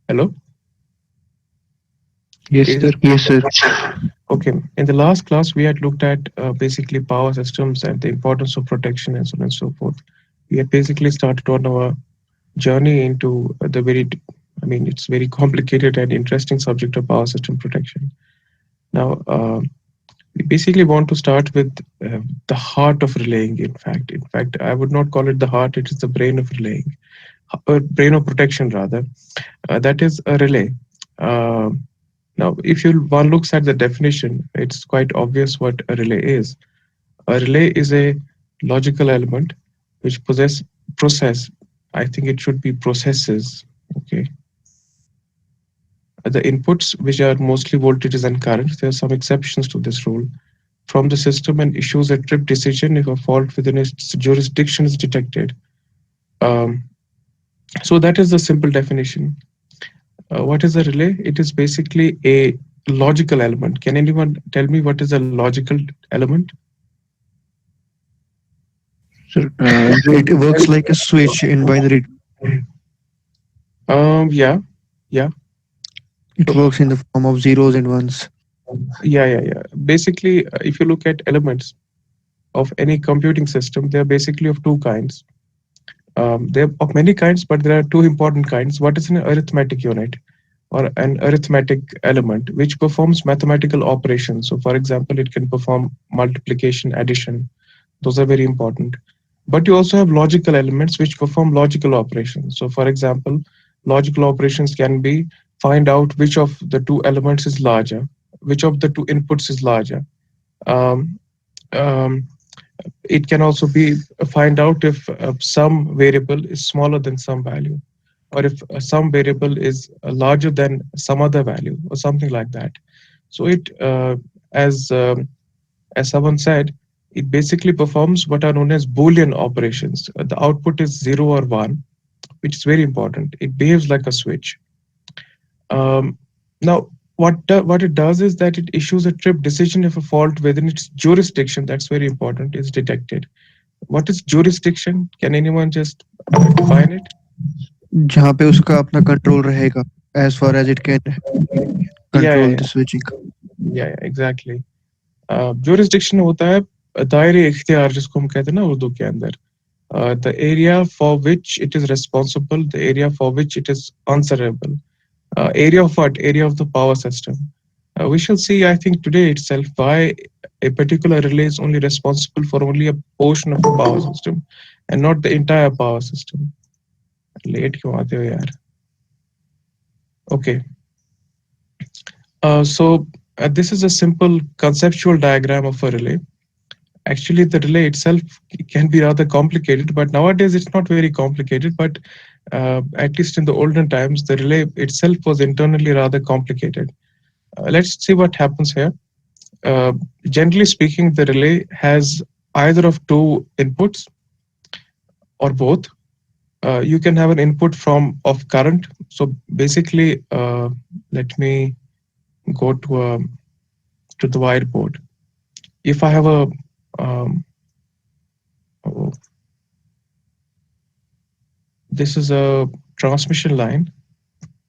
Hello? Yes, Is sir. it? Yes, sir. Okay. In the last class, we had looked at basically power systems and the importance of protection and so on and so forth. We had basically started on our journey into the I mean, it's very complicated and interesting subject of power system protection. Now, we basically want to start with the heart of relaying. In fact, I would not call it the heart; it is the brain of relaying, brain of protection rather. That is a relay. Uh, Now, if one looks at the definition, it's quite obvious what a relay is. A relay is a logical element which process. I think it should be processes. Okay, the inputs, which are mostly voltages and currents. There are some exceptions to this rule from the system and issues a trip decision if a fault within its jurisdiction is detected. Um, so that is the simple definition. What is a relay? It is basically a logical element. Can anyone tell me what is a logical element? Sir, it works like a switch in binary. Yeah, yeah. It So, works in the form of zeros and ones. yeah. Basically, if you look at elements of any computing system, they are basically of two kinds. They're of many kinds, but there are two important kinds. What is an arithmetic unit or an arithmetic element which performs mathematical operations? So, for example, it can perform multiplication, addition. Those are very important. But you also have logical elements which perform logical operations. So, for example, logical operations can be find out which of the two elements is larger, which of the two inputs is larger. Um, um, it can also be find out if some variable is smaller than some value, or if some variable is larger than some other value, or something like that. So it, as as someone said, it basically performs what are known as Boolean operations. The output is 0 or 1, which is very important. It behaves like a switch. Um, Now, what it does is that it issues a trip decision if a fault within its jurisdiction, that's very important, is detected. What is jurisdiction? Can anyone just define it? जहाँ पे उसका अपना control रहेगा as far as it can Yeah, yeah, control the yeah, switching. exactly. Jurisdiction होता है दायरे इख्तियार जिसको हम कहते हैं ना उर्दू के अंदर. The area for which it is responsible, the area for which it is answerable. Area of what? Area of the power system. We shall see, I think, today itself why a particular relay is only responsible for only a portion of the power system and not the entire power system. Late क्यों आते हो यार? Okay. So this is a simple conceptual diagram of a relay. Actually, the relay itself can be rather complicated, but nowadays it's not very complicated. But at least in the olden times, the relay itself was internally rather complicated. Let's see what happens here. Uh, Generally speaking, the relay has either of two inputs or both. You can have an input from of current. So basically, let me go to the whiteboard. If I have a um, oh, this is a transmission line.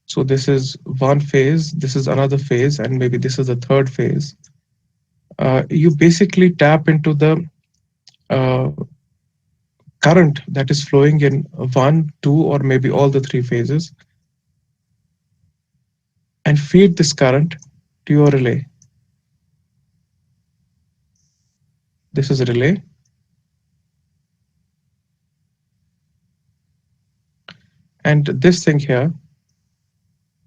So this is one phase, this is another phase, and maybe this is the third phase. You basically tap into the uh, current that is flowing in one, two, or maybe all the three phases and feed this current to your relay. This is a relay. And this thing here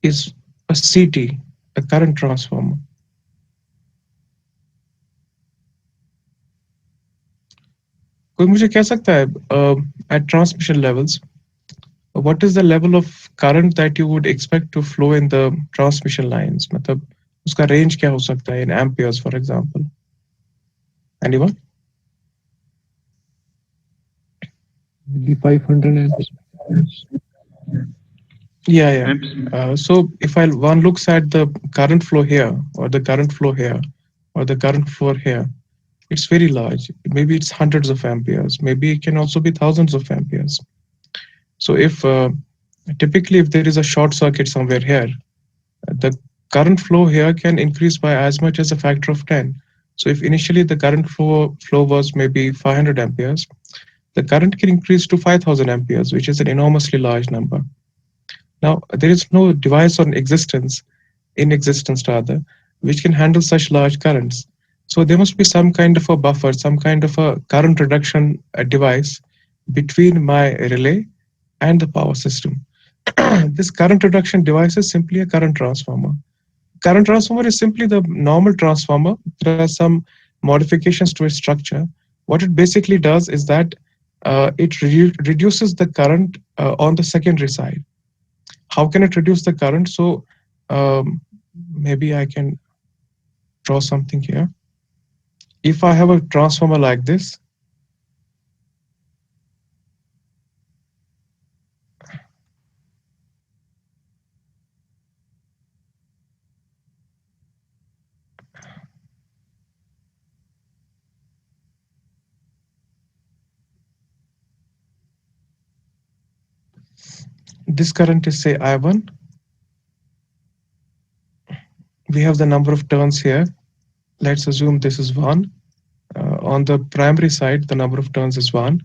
is a CT, a current transformer. कोई मुझे कह सकता है at transmission levels, what is the level of current that you would expect to flow in the transmission lines? मतलब उसका range क्या हो सकता है in amperes, for example? Anyone? Maybe 500 amps. Yeah. So if one looks at the current flow here, or the current flow here, or the current flow here, it's very large. Maybe it's hundreds of amperes. Maybe it can also be thousands of amperes. So if Typically, if there is a short circuit somewhere here, the current flow here can increase by as much as a factor of 10. So if initially the current flow was maybe 500 amperes, the current can increase to 5000 amperes, which is an enormously large number. Now, there is no device or existence, in existence rather, which can handle such large currents. So there must be some kind of a buffer, some kind of a current reduction device between my relay and the power system. This current reduction device is simply a current transformer. Current transformer is simply the normal transformer. There are some modifications to its structure. What it basically does is that it reduces the current on the secondary side. How can it reduce the current? So um, maybe I can draw something here. If I have a transformer like this, this current is say I1. We have the number of turns here. Let's assume this is 1. On the primary side, the number of turns is 1.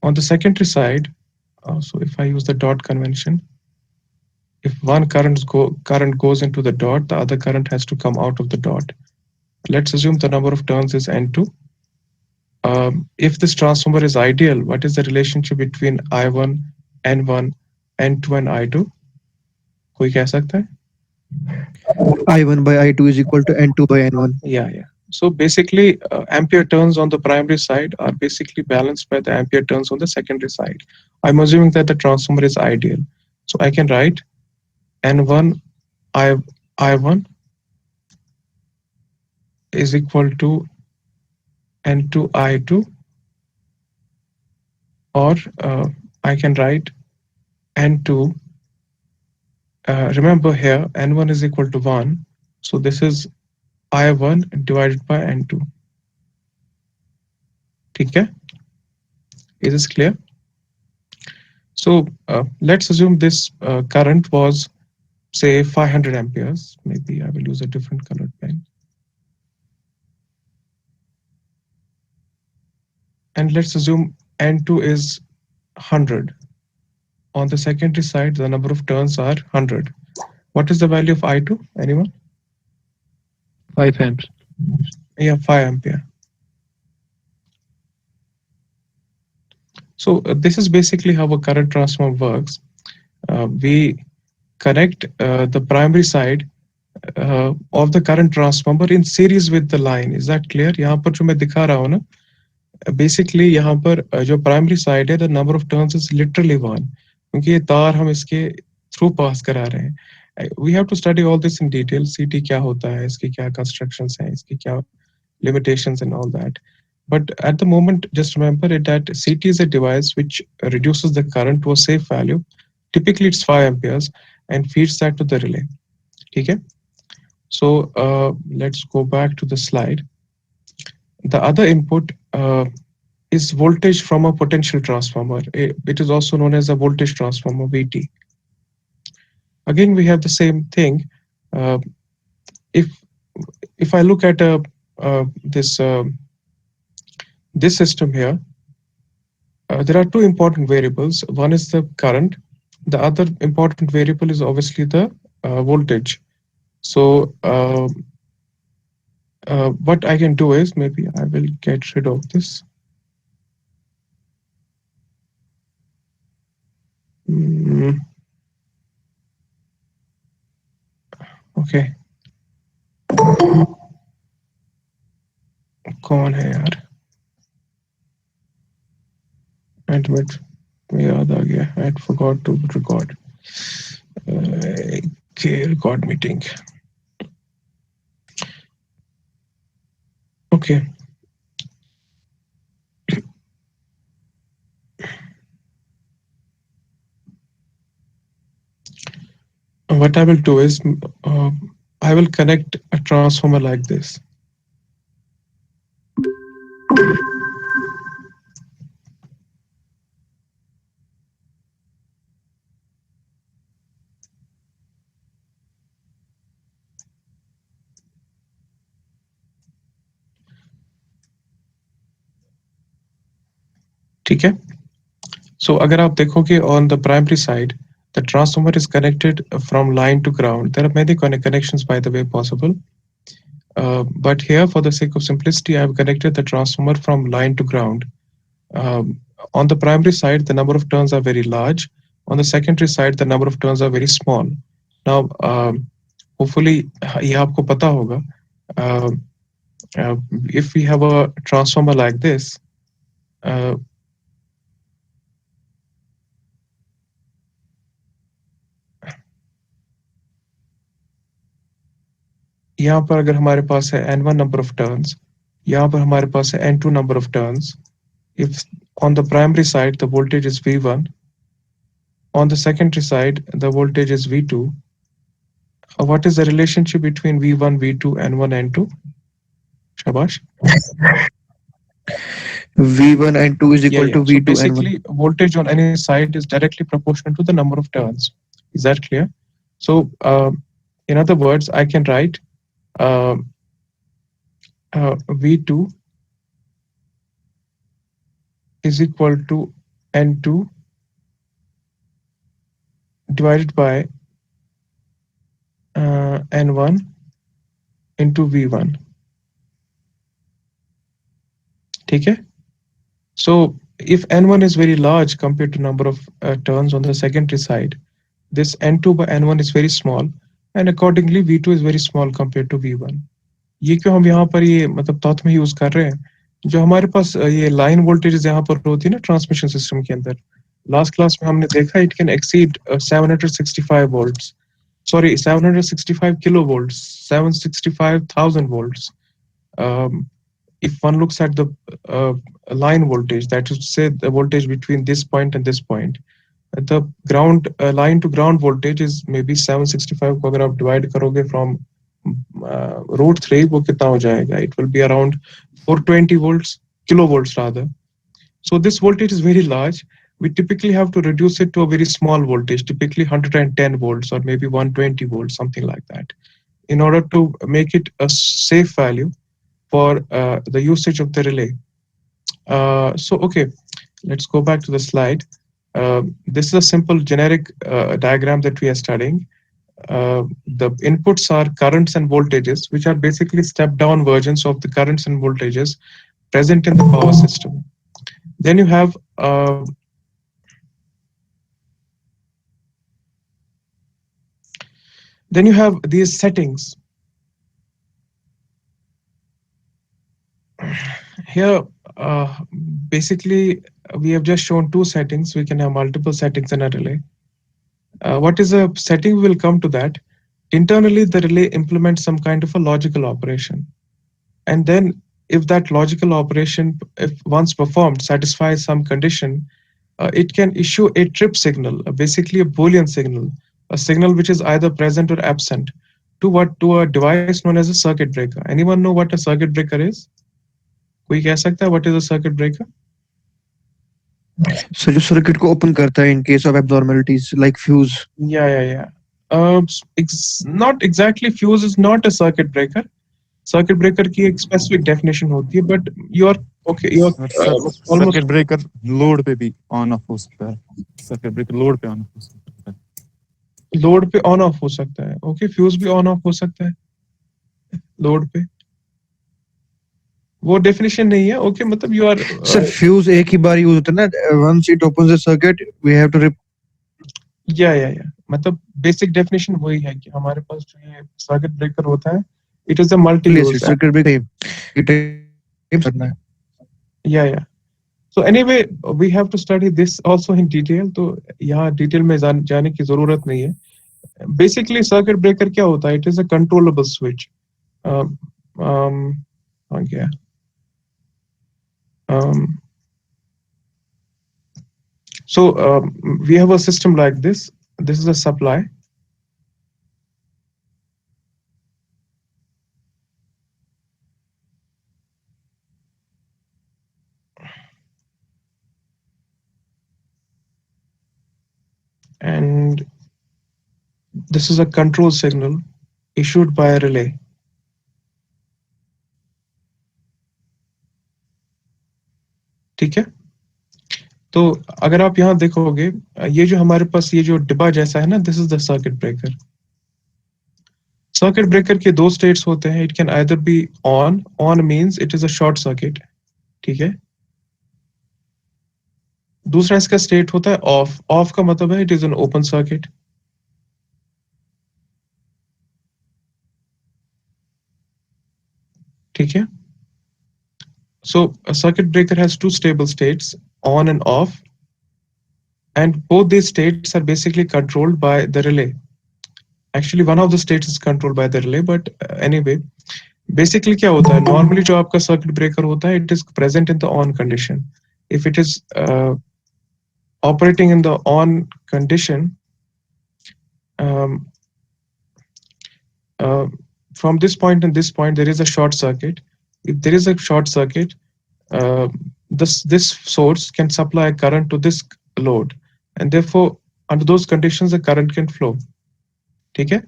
On the secondary side, so if I use the dot convention, if one current goes into the dot, the other current has to come out of the dot. Let's assume the number of turns is N2. If this transformer is ideal, what is the relationship between I1, N1, N2 and I2? कोई कह सकता है? I1 by I2 is equal to N2 by N1. Yeah. So basically, ampere turns on the primary side are basically balanced by the ampere turns on the secondary side. I'm assuming that the transformer is ideal. So I can write N1 I1 is equal to N2 I2, or I can write N2. Remember here, N1 is equal to 1. So this is I1 divided by N2. Okay? Is this clear? So let's assume this current was say 500 amperes. Maybe I will use a different colored pen. And let's assume N2 is 100. On the secondary side, the number of turns are 100. What is the value of I2? Anyone? 5 amps. Yeah, 5 ampere. So this is basically how a current transformer works. We connect the primary side of the current transformer in series with the line. Is that clear? यहाँ पर जो मैं दिखा रहा हूँ ना, basically यहाँ पर जो primary side है, the number of turns is literally 1, क्योंकि ये तार हम इसके through pass करा रहे हैं. We have to study all this in detail. CT क्या होता है, इसकी क्या constructions हैं, इसकी क्या limitations and all that. But at the moment, just remember that CT is a device which reduces the current to a safe value. Typically, it's 5 amperes and feeds that to the relay. Okay? So let's go back to the slide. The other input is voltage from a potential transformer. It is also known as a voltage transformer, VT. Again, we have the same thing. Uh, if if I look at this system here, there are two important variables. One is the current. The other important variable is obviously the voltage. So what I can do is maybe I will get rid of this. Mm, okay. कौन है यार? Admit me याद आ गया. I forgot to record. Okay, record meeting. Okay. What I will do is I will connect a transformer like this. ठीक है. So अगर आप देखोगे on the primary side, the transformer is connected from line to ground. There are many connections by the way possible. But here for the sake of simplicity, I have connected the transformer from line to ground. Um, on the primary side, the number of turns are very large. On the secondary side, the number of turns are very small. Now, hopefully, ये आपको पता होगा. Uh, if we have a transformer like this, uh, यहाँ पर अगर हमारे पास है n1 number of turns, यहाँ पर हमारे पास है n2 number of turns. If on the primary side the voltage is V1, on the secondary side the voltage is V2. What is the relationship between V1, V2, N1, N2? Shabash. V1 and 2 is Yeah, equal yeah. to So V2 and 1. basically, voltage on any side is directly proportional to the number of turns. Is that clear? So, in other words, I can write uh, V2 is equal to N2 divided by N1 into V1. Okay? So, if N1 is very large compared to number of turns on the secondary side, this N2 by N1 is very small, and accordingly V2 is very small compared to V1. ये क्यों हम यहाँ पर ये मतलब thought में use कर रहे हैं जो हमारे पास ये लाइन वोल्टेजेस यहाँ पर होती है ना ट्रांसमिशन सिस्टम के अंदर लास्ट क्लास में हमने देखा it can exceed 765 volts sorry 765 kilo volts 765,000 volts. If one looks at the line voltage, that is to say the voltage between this point and this point, the ground line to ground voltage is maybe 765 को अगर आप divide करोगे from root 3 वो कितना हो जाएगा? It will be around 420 volts, kilovolts rather. So this voltage is very large. We typically have to reduce it to a very small voltage, typically 110 volts or maybe 120 volts, something like that, in order to make it a safe value for the usage of the relay. So, okay, let's go back to the slide. This is a simple generic diagram that we are studying. The inputs are currents and voltages, which are basically step-down versions of the currents and voltages present in the power system. Then you have these settings. Here, basically, we have just shown two settings. We can have multiple settings in a relay. What is a setting? We will come to that. Internally, the relay implements some kind of a logical operation. And then if that logical operation, if once performed, satisfies some condition, it can issue a trip signal, basically a Boolean signal, a signal which is either present or absent to a device known as a circuit breaker. Anyone know what a circuit breaker is? कोई कह सकता है what is a circuit breaker? So जो circuit को open करता है in case of abnormalities like fuse. Yeah. Not exactly. Fuse is not a circuit breaker. Circuit breaker की एक specific definition होती है, but you're okay. You're almost circuit breaker load पे भी ऑन ऑफ हो सकता है सर्किट ब्रेकर लोड पे ऑन ऑफ हो सकता है लोड पे ऑन ऑफ हो सकता है. ओके, फ्यूज भी ऑन ऑफ हो सकता है लोड पे. वो डेफिनेशन नहीं है. ओके, मतलब यू आर Sir, fuse एक ही बार यूज होता है ना. Once it opens the circuit, we have to या मतलब बेसिक डेफिनेशन वही है कि हमारे पास जो ये सर्किट ब्रेकर होता है, it is a multi replace it. Use. Circuit breaker. It करना है. या so anyway we have to study this also in detail. तो यहाँ डिटेल में जाने की जरूरत नहीं है. बेसिकली सर्किट ब्रेकर क्या होता है? It is a controllable switch. गया so we have a system like this. This is a supply. And this is a control signal issued by a relay. ठीक है. तो अगर आप यहाँ देखोगे, ये जो हमारे पास ये जो डिब्बा जैसा है ना, this is the circuit breaker. Circuit breaker के दो स्टेट्स होते हैं. It can either be on. On means it is a short circuit. ठीक है. दूसरा इसका स्टेट होता है ऑफ. ऑफ का मतलब है it is an open circuit. ठीक है. So a circuit breaker has two stable states, on and off, and both these states are basically controlled by the relay. Actually, one of the states is controlled by the relay, but anyway, basically क्या होता है? Normally जो आपका circuit breaker होता है, it is present in the on condition. If it is operating in the on condition, um, uh, from this point and this point, there is a short circuit. If there is a short circuit, uh, this source can supply a current to this load, and therefore under those conditions the current can flow. ठीक है.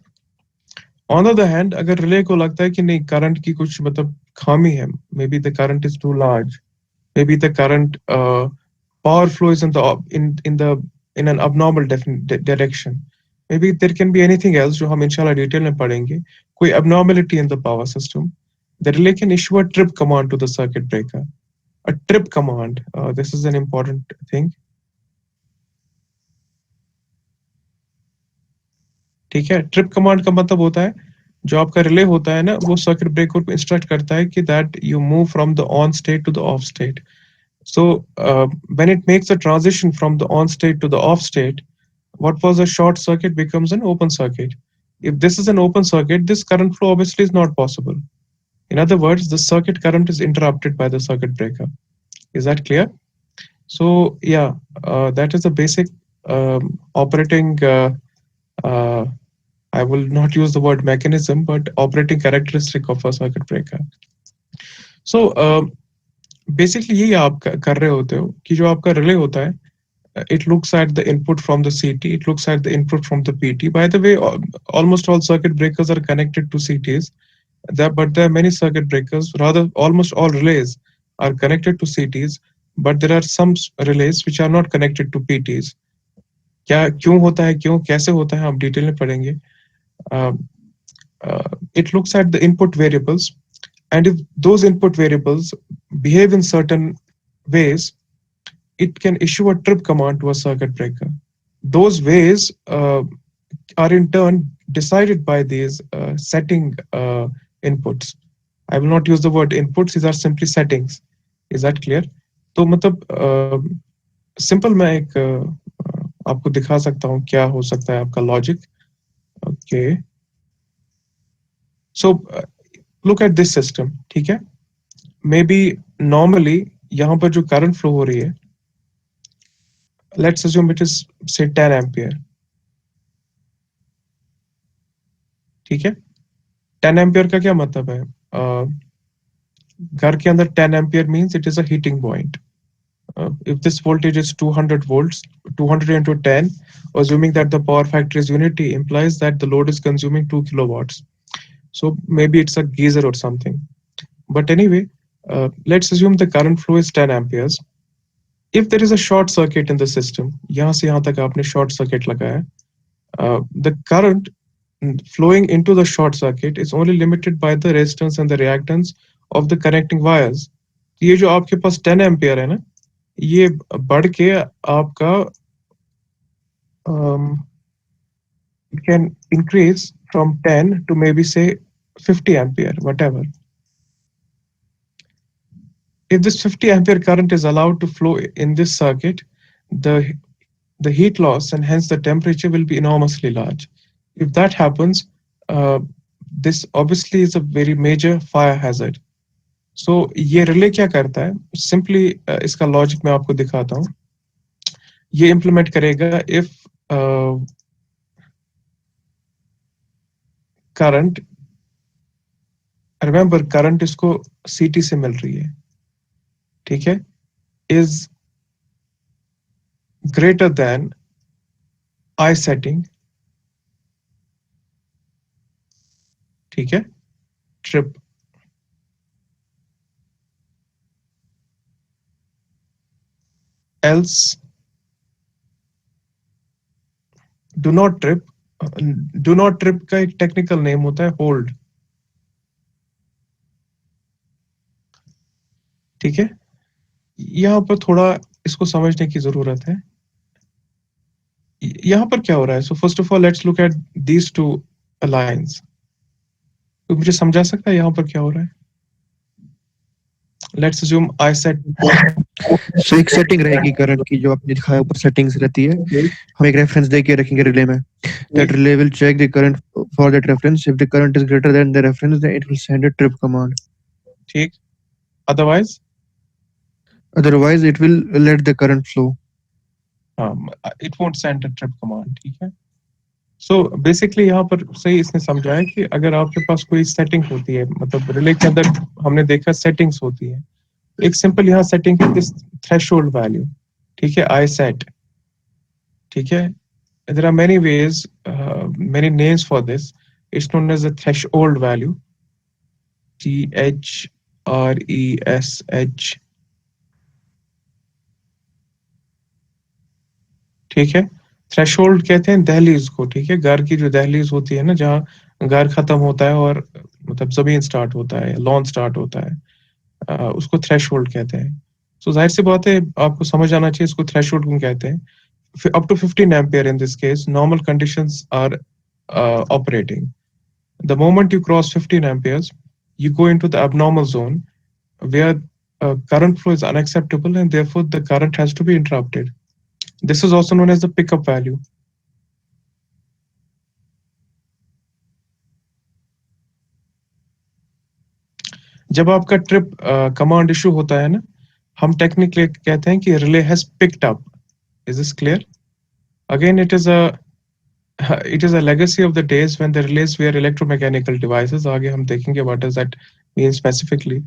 On the other hand, अगर relay को लगता है कि नहीं, current की कुछ मतलब खामी है, may be the current is too large, maybe the current power flow is in an abnormal direction, maybe there can be anything else जो हम इंशाल्लाह डिटेल में पढ़ेंगे, कोई abnormality in the power system, the relay can issue a trip command to the circuit breaker. A trip command, this is an important thing. ठीक है. Trip command का मतलब होता है जो आपका रिले होता है ना, वो सर्किट ब्रेकर को इंस्ट्रक्ट करता है कि that you move from the on state to the off state. So when it makes a transition from the on state to the off state, what was a short circuit becomes an open circuit. If this is an open circuit, this current flow obviously is not possible. In other words, the circuit current is interrupted by the circuit breaker. Is that clear? So yeah, that is the basic operating. Uh, I will not use the word mechanism, but operating characteristic of a circuit breaker. So basically यही आप कर रहे होते हो कि जो आपका relay होता है, it looks at the input from the CT, it looks at the input from the PT. By the way, almost all circuit breakers are connected to CTs, but there are many circuit breakers, rather almost all relays are connected to CTs, but there are some relays which are not connected to PTs. क्या क्यों होता है, क्यों कैसे होता है, आप detail में पढ़ेंगे. It looks at the input variables, and if those input variables behave in certain ways, it can issue a trip command to a circuit breaker. Those ways are in turn decided by these setting inputs. I will not use the word inputs, these are simply settings. Is that clear? तो मतलब simple मैं एक आपको दिखा सकता हूँ क्या हो सकता है आपका logic. Okay. So look at this system. ठीक है. मे बी नॉर्मली यहाँ पर जो करंट फ्लो हो रही है, let's assume it is say 10 ampere. ठीक है. 10 एम्पियर का क्या मतलब है? घर के अंदर 10 ampere means it is a heating point. If this voltage is 200 volts, 200 into 10, assuming that the power factor is unity, implies that the load is consuming 2 kilowatts. So maybe it's a geyser or something. But anyway, let's assume the current flow is 10 amperes. If there is a short circuit in the system, यहाँ से यहाँ तक आपने short circuit लगाया, the current flowing into the short circuit is only limited by the resistance and the reactance of the connecting wires. ये जो आपके पास 10 ampere है ना, ये बढ़ के आपका it can increase from 10 to maybe say 50 ampere, whatever. If this 50 ampere current is allowed to flow in this circuit, the heat loss and hence the temperature will be enormously large. If that happens, this obviously is a very major fire hazard. So ये relay क्या करता है? Simply इसका logic मैं आपको दिखाता हूँ. ये इम्प्लीमेंट करेगा if करंट, रिमेंबर करंट इसको CT से मिल रही है, ठीक है, is greater than I setting, ठीक है, trip. else, do not trip. Do not trip का एक टेक्निकल नेम होता है होल्ड, ठीक है। यहाँ पर थोड़ा इसको समझने की जरूरत है। यहाँ पर क्या हो रहा है? So first of all let's look at these two lines. तो मुझे समझा सकता है यहाँ पर क्या हो रहा है? लेट्स अज्यूम आई सेट, सो एक सेटिंग रहेगी करंट की जो आपने दिखाया ऊपर सेटिंग्स रहती है, हम एक रेफरेंस दे के रखेंगे रिले में, that relay will check the current for that reference, if the current is greater than the reference then it will send a trip command, ठीक, otherwise otherwise it will let the current flow. It won't send a trip command, ठीक है। So basically यहाँ पर सही इसने समझा है कि अगर आपके पास कोई सेटिंग होती है, मतलब रिले के अंदर हमने देखा सेटिंग्स होती है, एक सिंपल यहाँ सेटिंग है दिस थ्रेशोल्ड वैल्यू, ठीक है, आई सेट, ठीक है। there are many ways, many names for this. It's known as the threshold value, THRESH, ठीक है। थ्रेशोल्ड कहते हैं दहलीज को, ठीक है, घर की जो दहलीज होती है ना, जहाँ घर खत्म होता है और मतलब जमीन स्टार्ट होता है, लॉन स्टार्ट होता है, उसको थ्रेशोल्ड कहते हैं। सो जाहिर सी बात है आपको समझ आना चाहिए इसको थ्रेशोल्ड क्यों कहते हैं। Up to 15 ampere in this case, normal conditions are operating. The moment you cross 15 amperes, you go into the abnormal zone where current flow is unacceptable and therefore the current has to be interrupted. This is also known as the pickup value. जब आपका trip command issue होता है ना, हम technically कहते हैं कि relay has picked up. Is this clear? Again, it is a legacy of the days when the relays were electromechanical devices. आगे हम देखेंगे what does that mean specifically.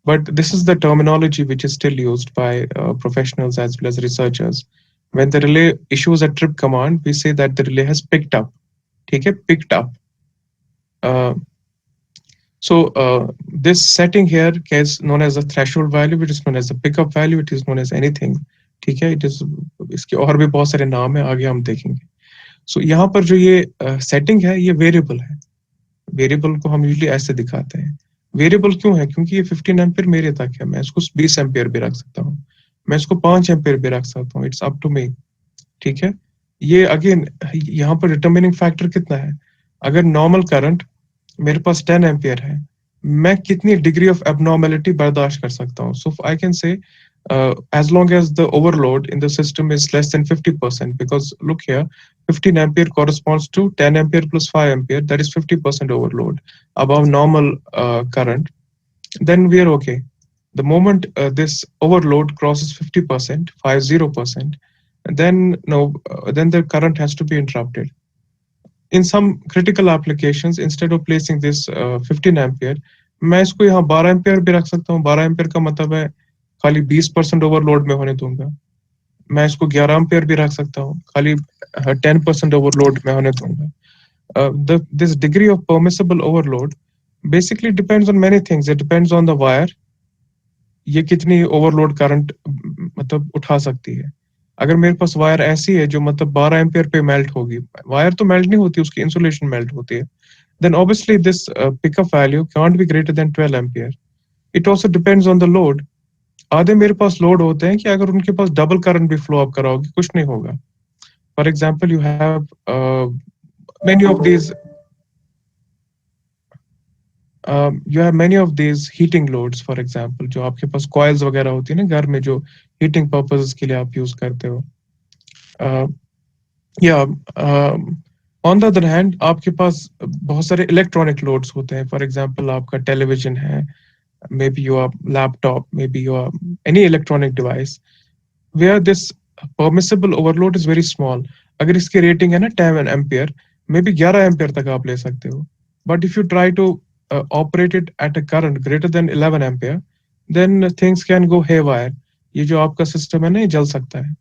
But this is the terminology which is still used by professionals as well as researchers. When the relay issues a trip command, we say that the relay has picked up. ठीक है, picked up. So this setting here is known as the threshold value, which is known as the pickup value, it is known as anything. ठीक है, it is, इसके और भी बहुत सारे नाम है, आगे हम देखेंगे। सो यहाँ पर जो ये सेटिंग है ये वेरिएबल है। वेरिएबल को हम यूजुअली ऐसे दिखाते हैं। वेरिएबल क्यों है? क्योंकि ये 15 एम्पियर मेरे तक है, मैं इसको 20 एम्पियर भी रख सकता हूँ, मैं इसको 5 एम्पियर भी रख सकता हूँ, इट्स अप टू मी, ठीक है। ये अगेन यहाँ पर डिटर्मिनिंग फैक्टर कितना है? अगर नॉर्मल करंट मेरे पास 10 एम्पियर है, मैं कितनी डिग्री ऑफ एबनॉर्मेलिटी बर्दाश्त कर सकता हूँ? So I can say as long as the overload in the system is less than 50%, because look here, 15 ampere corresponds to 10 ampere plus 5 ampere, that is 50% overload above normal current, then we are okay. The moment this overload crosses 50%, 50%, then no, then the current has to be interrupted. In some critical applications, instead of placing this 15 ampere, मैं इसको यहाँ 12 ampere भी रख सकता हूँ। 12 ampere का मतलब है खाली 20% ओवरलोड में होने दूंगा। मैं इसको 11 एम्पियर भी रख सकता हूँ, खाली 10% ओवरलोड में होने दूंगा। This degree of permissible overload basically depends on many things. It depends on the wire, ये कितनी ओवरलोड करंट मतलब उठा सकती है। अगर मेरे पास वायर ऐसी है जो मतलब 12 एम्पियर पे मेल्ट होगी, वायर तो मेल्ट नहीं होती, उसकी इंसुलेशन मेल्ट होती है, then obviously this pickup value can't be greater than 12 ampere. It also depends on the load. आधे मेरे पास लोड होते हैं कि अगर उनके पास डबल करंट भी फ्लो अप कराओगे कुछ नहीं होगा। For example you have many of these heating loads, for example, जो आपके पास coils वगैरह होती है ना घर में, जो heating purposes के लिए आप यूज करते हो। ऑन द अदर हैंड आपके पास बहुत सारे इलेक्ट्रॉनिक लोड्स होते हैं। फॉर एग्जाम्पल आपका टेलीविजन है, may be your laptop, may be your any electronic device, where this permissible overload is very small. अगर इसकी रेटिंग है ना 10 एम्पियर, मे बी 11 एम्पियर तक आप ले सकते हो। But if you try to operate it at a current greater than 11 ampere, then things can go haywire. ये जो आपका सिस्टम है ना ये जल सकता है।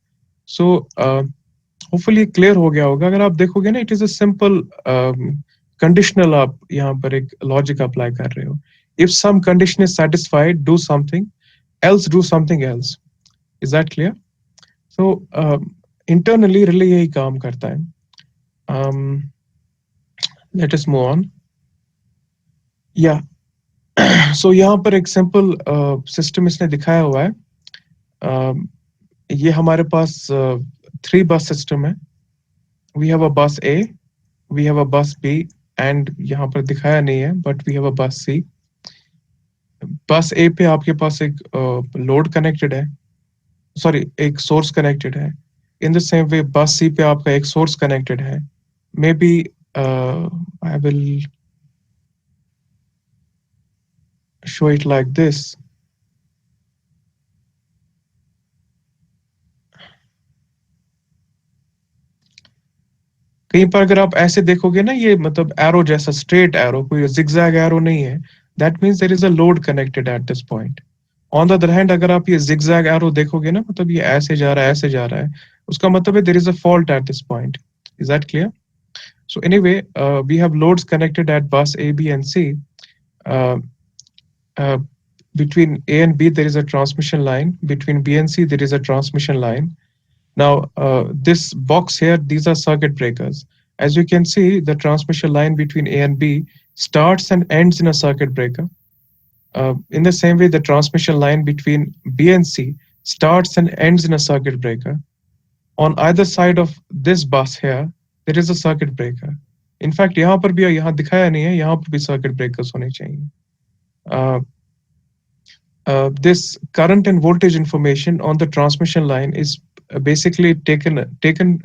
सो होपफुली क्लियर हो गया होगा। अगर आप देखोगे ना, it is a simple conditional, आप यहाँ पर एक लॉजिक अप्लाई कर रहे हो। If some condition is satisfied, do something else, do something else. Is that clear? So internally relay यही काम करता है. Let us move on. Yeah. So यहाँ पर एक सिंपल सिस्टम इसने दिखाया हुआ है. ये हमारे पास 3 बस सिस्टम है. We have a bus A, we have a bus B, and यहाँ पर दिखाया नहीं है, but we have a bus C. बस A पे आपके पास एक लोड कनेक्टेड है, सॉरी एक सोर्स कनेक्टेड है. इन द सेम वे बस C पे आपका एक सोर्स कनेक्टेड है. मे be I will show it like this. कहीं पर अगर आप ऐसे देखोगे ना, ये मतलब एरो जैसा स्ट्रेट एरो, कोई जिगजैग एरो नहीं है, that means there is a load connected at this point. On the other hand अगर आप ये जिगजैग एरो देखोगे ना, मतलब ये ऐसे जा रहा है, ऐसे जा रहा है, उसका मतलब है there is a fault at this point. Is that clear? So anyway, we have loads connected at bus A, B, and C. Uh, uh, Between A and B, there is a transmission line. Between B and C, there is a transmission line. Now, this box here, these are circuit breakers. As you can see, the transmission line between A and B starts and ends in a circuit breaker. In the same way, the transmission line between B and C starts and ends in a circuit breaker. On either side of this bus here, there is a circuit breaker. In fact, यहाँ पर भी, यहाँ दिखाया नहीं है, यहाँ पर भी circuit breakers होने चाहिए. This current and voltage information on the transmission line is basically taken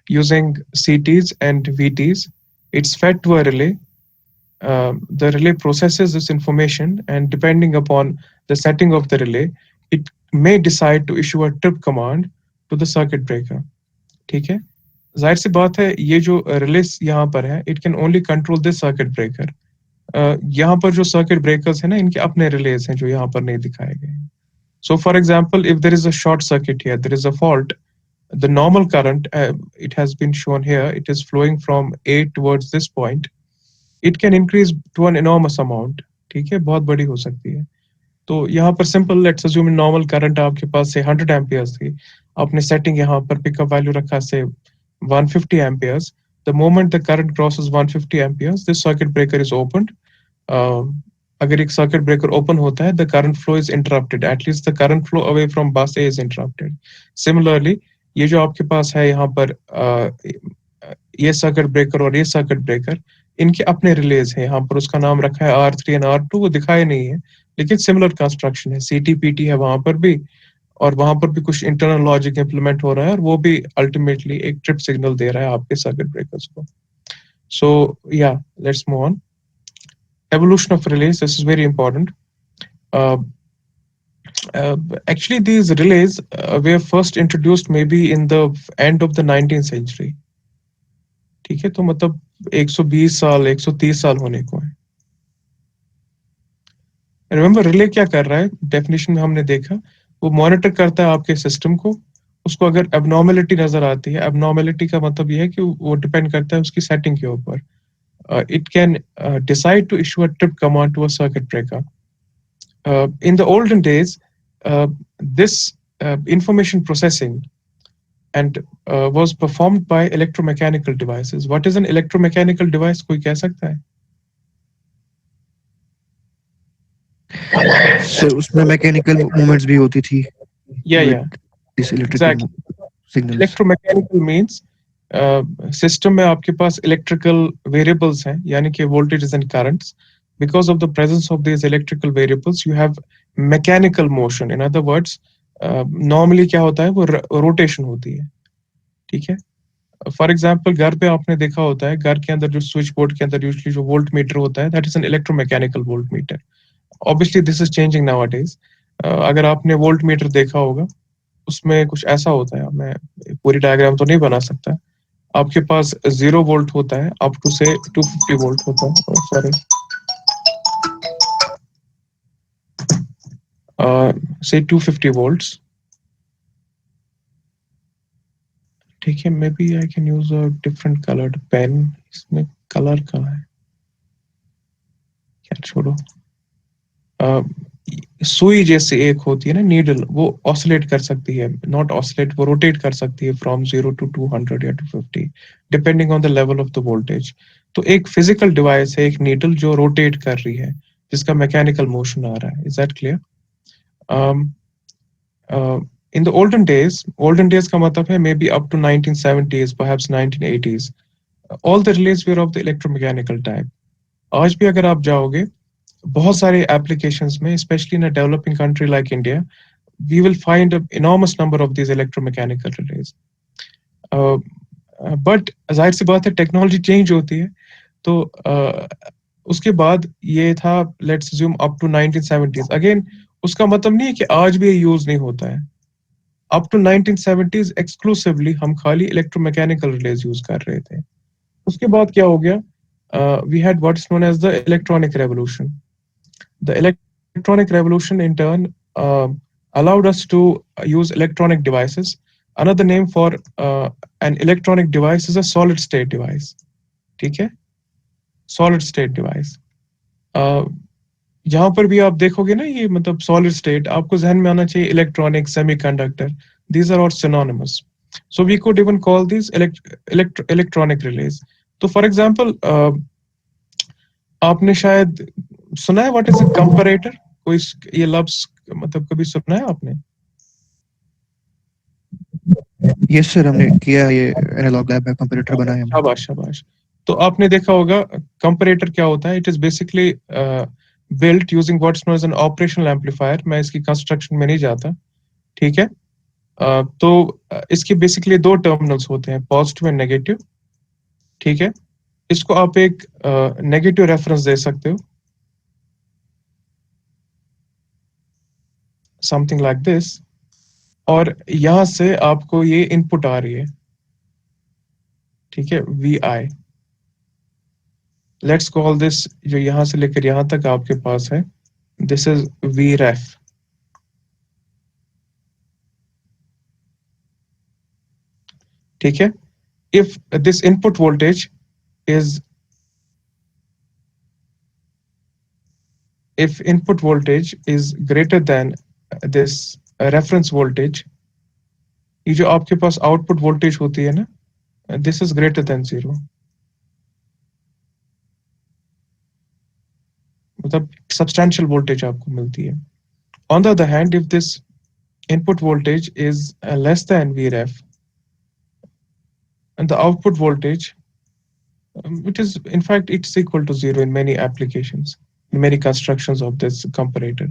using CTs and VTs. It's fed to a relay. The relay processes this information, and depending upon the setting of the relay, it may decide to issue a trip command to the circuit breaker. ठीक है, जाहिर सी बात है, ये जो रिलेस यहाँ पर है, it can only control this circuit breaker. यहाँ पर जो सर्किट ब्रेकर्स है ना, इनके अपने रिलेज हैं जो यहाँ पर नहीं दिखाए गए हैं. So for example, if there is a short circuit here, there is a fault, the normal current, it has been shown here, it is flowing from A towards this point. It can increase to an enormous amount. ठीक है, बहुत बड़ी हो सकती है. तो यहाँ पर simple, let's assume normal current आपके पास से 100 एम्पियर्स थी, आपने सेटिंग यहाँ पर पिकअप वैल्यू रखा से 150 amperes. The moment the current crosses 150 amperes, this circuit breaker is opened. अगर एक circuit breaker open होता है, the current flow is interrupted. At least the current flow away from bus A is interrupted. Similarly, ये जो आपके पास है यहाँ पर ये circuit breaker और ये circuit breaker, इनके अपने रिलेज हैं. यहाँ पर उसका नाम रखा है R3 and R2, वो दिखाए नहीं है, लेकिन सिमिलर कंस्ट्रक्शन है. CT-PT है वहां पर भी, और वहां पर भी कुछ इंटरनल लॉजिक इंप्लीमेंट हो रहा है, और वो भी अल्टीमेटली एक ट्रिप सिग्नल दे रहा है आपके सर्किट ब्रेकर्स को. सो या, let's move on. Evolution of release, this is very important. Actually, these relays were first introduced maybe in the end of the 19th century. ठीक है, तो मतलब 120 साल 130 साल होने को है. रिमेंबर, रिले क्या कर रहा है, डेफिनेशन में हमने देखा, वो मॉनिटर करता है आपके सिस्टम को. उसको अगर एबनॉर्मेलिटी नजर आती है, एबनॉर्मेलिटी का मतलब ये है कि वो डिपेंड करता है उसकी सेटिंग के ऊपर. It can decide to issue a trip command to a circuit breaker. In the olden days, this information processing and was performed by electromechanical devices. What is an electromechanical device? कोई कह सकता है? Sir उसमें mechanical movements भी होती थी. Yeah. This electrical Exactly. Signals. Electromechanical means system में आपके पास इलेक्ट्रिकल वेरिएबल्स हैं, यानी कि voltages and currents. Because of the presence of these electrical variables, you have mechanical motion. In other words, normally क्या होता है, वो रोटेशन होती है. ठीक है, फॉर एग्जाम्पल घर पे आपने देखा होता है, घर के अंदर जो स्विच बोर्ड के अंदर यूजली जो वोल्ट मीटर होता है, that is an electromechanical volt meter. Obviously this is changing nowadays. अगर आपने वोल्ट मीटर देखा होगा, उसमें कुछ ऐसा होता है, मैं पूरी डायग्राम तो नहीं बना सकता. आपके पास 0 वोल्ट होता है, अप टू से 250 वोल्ट होता है. Sorry, say 250 volts. ठीक है, मे be I can use a different coloured pen. इसमें कलर कहाँ है, क्या छोड़ो. सुई जैसे एक होती है ना नीडल, वो ऑसिलेट कर सकती है, नॉट ऑसिलेट, वो रोटेट कर सकती है फ्रॉम 0 to 200 या 250 depending on the level of the voltage. तो एक फिजिकल डिवाइस है, एक नीडल जो रोटेट कर रही है, जिसका मैकेनिकल मोशन आ रहा है। Is that clear? In the olden days का मतलब है maybe up to 1970s, perhaps 1980s, all the relays were of the electromechanical type. आज भी अगर आप जाओगे बहुत सारे applications में, especially in a developing country like India, we will find an enormous number of these electromechanical relays. But जाहिर सी बात है टेक्नोलॉजी चेंज होती है, तो उसके बाद ये था let's assume up to 1970s। Again उसका मतलब नहीं है कि आज भी ये यूज नहीं होता है। अप टू 1970s एक्सक्लूसिवली हम खाली इलेक्ट्रोमैकेनिकल रिलेज यूज कर रहे थे। उसके बाद क्या हो गया? We had what is known as the electronic revolution. The electronic revolution in turn allowed us to use electronic devices. Another name for an electronic device is a solid state device. ठीक है? Solid state device. जहां पर भी आप देखोगे ना ये मतलब सॉलिड स्टेट, आपको जहन में आना चाहिए electronic, semiconductor, these are all synonymous. So we could even call these electronic relays. तो फॉर एग्जांपल आपने शायद सुना है व्हाट इज अ कंपैरेटर? कोई ये लफ्ज मतलब कभी सुना है आपने? यस सर, हमने किया, ये एनालॉग लैब में कंपैरेटर बनाया हमने। शाबाश शाबाश। तो आपने देखा होगा कंपैरेटर क्या होता है? It is basically built using what's known as an operational amplifier. मैं इसकी कंस्ट्रक्शन में नहीं जाता, ठीक है? तो इसके बेसिकली दो टर्मिनल्स होते हैं, पॉजिटिव एंड नेगेटिव, ठीक है? इसको आप एक नेगेटिव रेफरेंस दे सकते हो, समथिंग लाइक दिस, और यहां से आपको ये इनपुट आ रही है, ठीक है, VI। लेट्स कॉल दिस, जो यहां से लेकर यहां तक आपके पास है, दिस इज Vref, ठीक है? If this input voltage is if input voltage is greater than this reference voltage, ये जो आपके पास आउटपुट वोल्टेज होती है ना, this is greater than 0, मतलब substantial voltage आपको मिलती है। On the other hand, if this input voltage is less than Vref, and the output voltage, it is in fact it's equal to 0 in many applications, in many constructions of this comparator.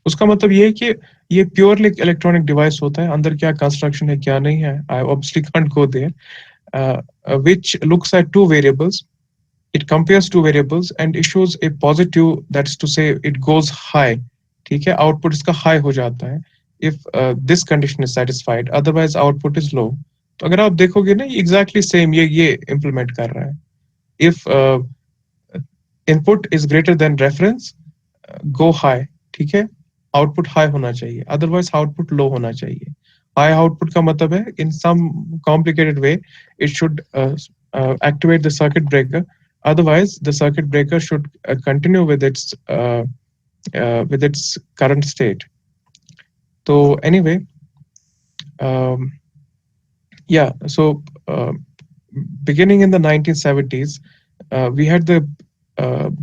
उसका मतलब ये है कि ये purely electronic device होता है, अंदर क्या कंस्ट्रक्शन है क्या नहीं है, I obviously can't go there, which looks at two variables, it compares two variables and issues a positive, that's to say it goes high, ठीक है? आउटपुट इसका हाई हो जाता है if this condition is satisfied, otherwise output is low. तो अगर आप देखोगे ना, एग्जैक्टली सेम ये इंप्लीमेंट कर रहा है। if input is greater than reference, go high, ठीक है? आउटपुट हाई होना चाहिए, अदरवाइज आउटपुट लो होना चाहिए। हाई आउटपुट का मतलब है in some complicated way it should activate the circuit breaker, otherwise the circuit breaker should continue with its current state. So anyway, yeah, so beginning in the 1970s, we had the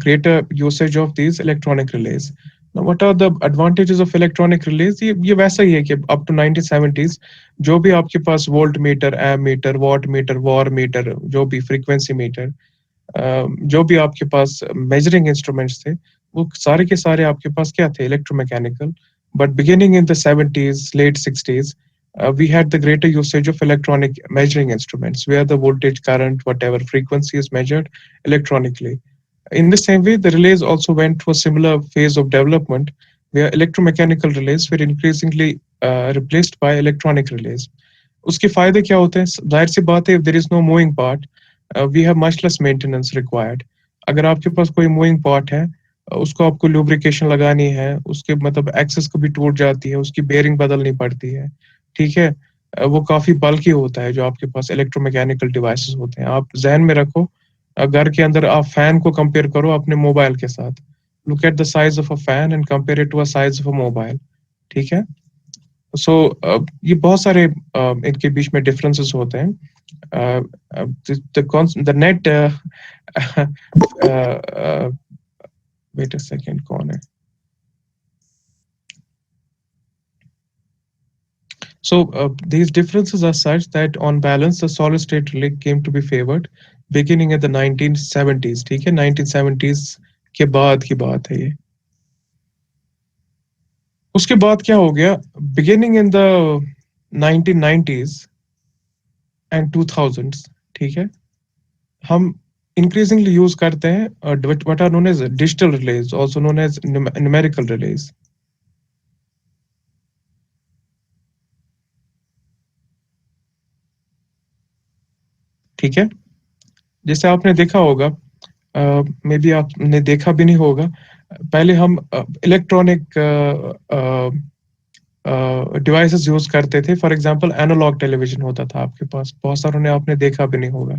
greater usage of these electronic relays. Now, what are the advantages of electronic relays? ये वैसा ही है कि up to 1970s जो भी आपके पास volt meter, M meter, watt meter, var meter, जो भी फ्रीक्वेंसी मीटर, जो भी आपके पास मेजरिंग इंस्ट्रूमेंट्स थे, वो सारे के सारे आपके पास क्या थे? Electromechanical. But beginning in the 70s, late 60s, we had the greater usage of electronic measuring instruments where the voltage, current, whatever frequency is measured electronically. In the same way, the relays also went through a similar phase of development where electromechanical relays were increasingly replaced by electronic relays. उसके फायदे क्या होते हैं? जाहिर सी बात है, if there is no moving part, we have much less maintenance required. अगर आपके पास कोई moving part है, उसको आपको लुब्रिकेशन लगानी है, उसके मतलब एक्सेस कभी टूट जाती है, उसकी बेयरिंग बदलनी पड़ती है, ठीक है? वो काफी बल्कि होता है जो आपके पास इलेक्ट्रोमैकेनिकल डिवाइसेस होते हैं। आप जहन में रखो, घर के अंदर आप फैन को कंपेयर करो अपने मोबाइल के साथ, look at the size of a fan and compare it to a size of a mobile. ठीक है? So ये बहुत सारे इनके बीच में differences होते हैं. The net wait a second, कौन है? So these differences are such that on balance the solid state relay came to be favored beginning in the 1970s. ठीक है? 1970s के बाद की बात है ये. उसके बाद क्या हो गया? Beginning in the 1990s and 2000s, ठीक है? हम increasingly use करते हैं what are known as digital relays, also known as numerical relays. ठीक है? जैसे आपने देखा होगा, मे बी आपने देखा भी नहीं होगा, पहले हम इलेक्ट्रॉनिक डिवाइसेस यूज करते थे. फॉर एग्जांपल एनालॉग टेलीविजन होता था आपके पास, बहुत सारों ने आपने देखा भी नहीं होगा.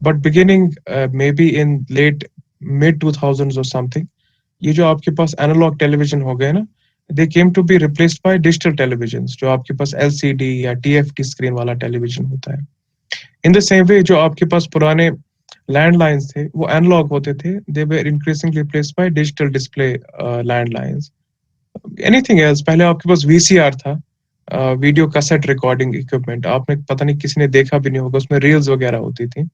But beginning may be in late mid 2000s और समथिंग, ये जो आपके पास एनालॉग टेलीविजन हो गए ना, they came to be replaced by digital television, जो आपके पास एलसीडी या टीएफटी स्क्रीन वाला टेलीविजन होता है. इन द सेम वे जो आपके पास पुराने लैंडलाइंस थे वो एनालॉग होते थे, they were increasingly replaced by digital display landlines. Anything else, पहले आपके पास वीसीआर था, वीडियो कैसेट रिकॉर्डिंग इक्विपमेंट, आपने पता नहीं किसी ने देखा भी नहीं होगा, उसमें रील्स वगैरह होती थी.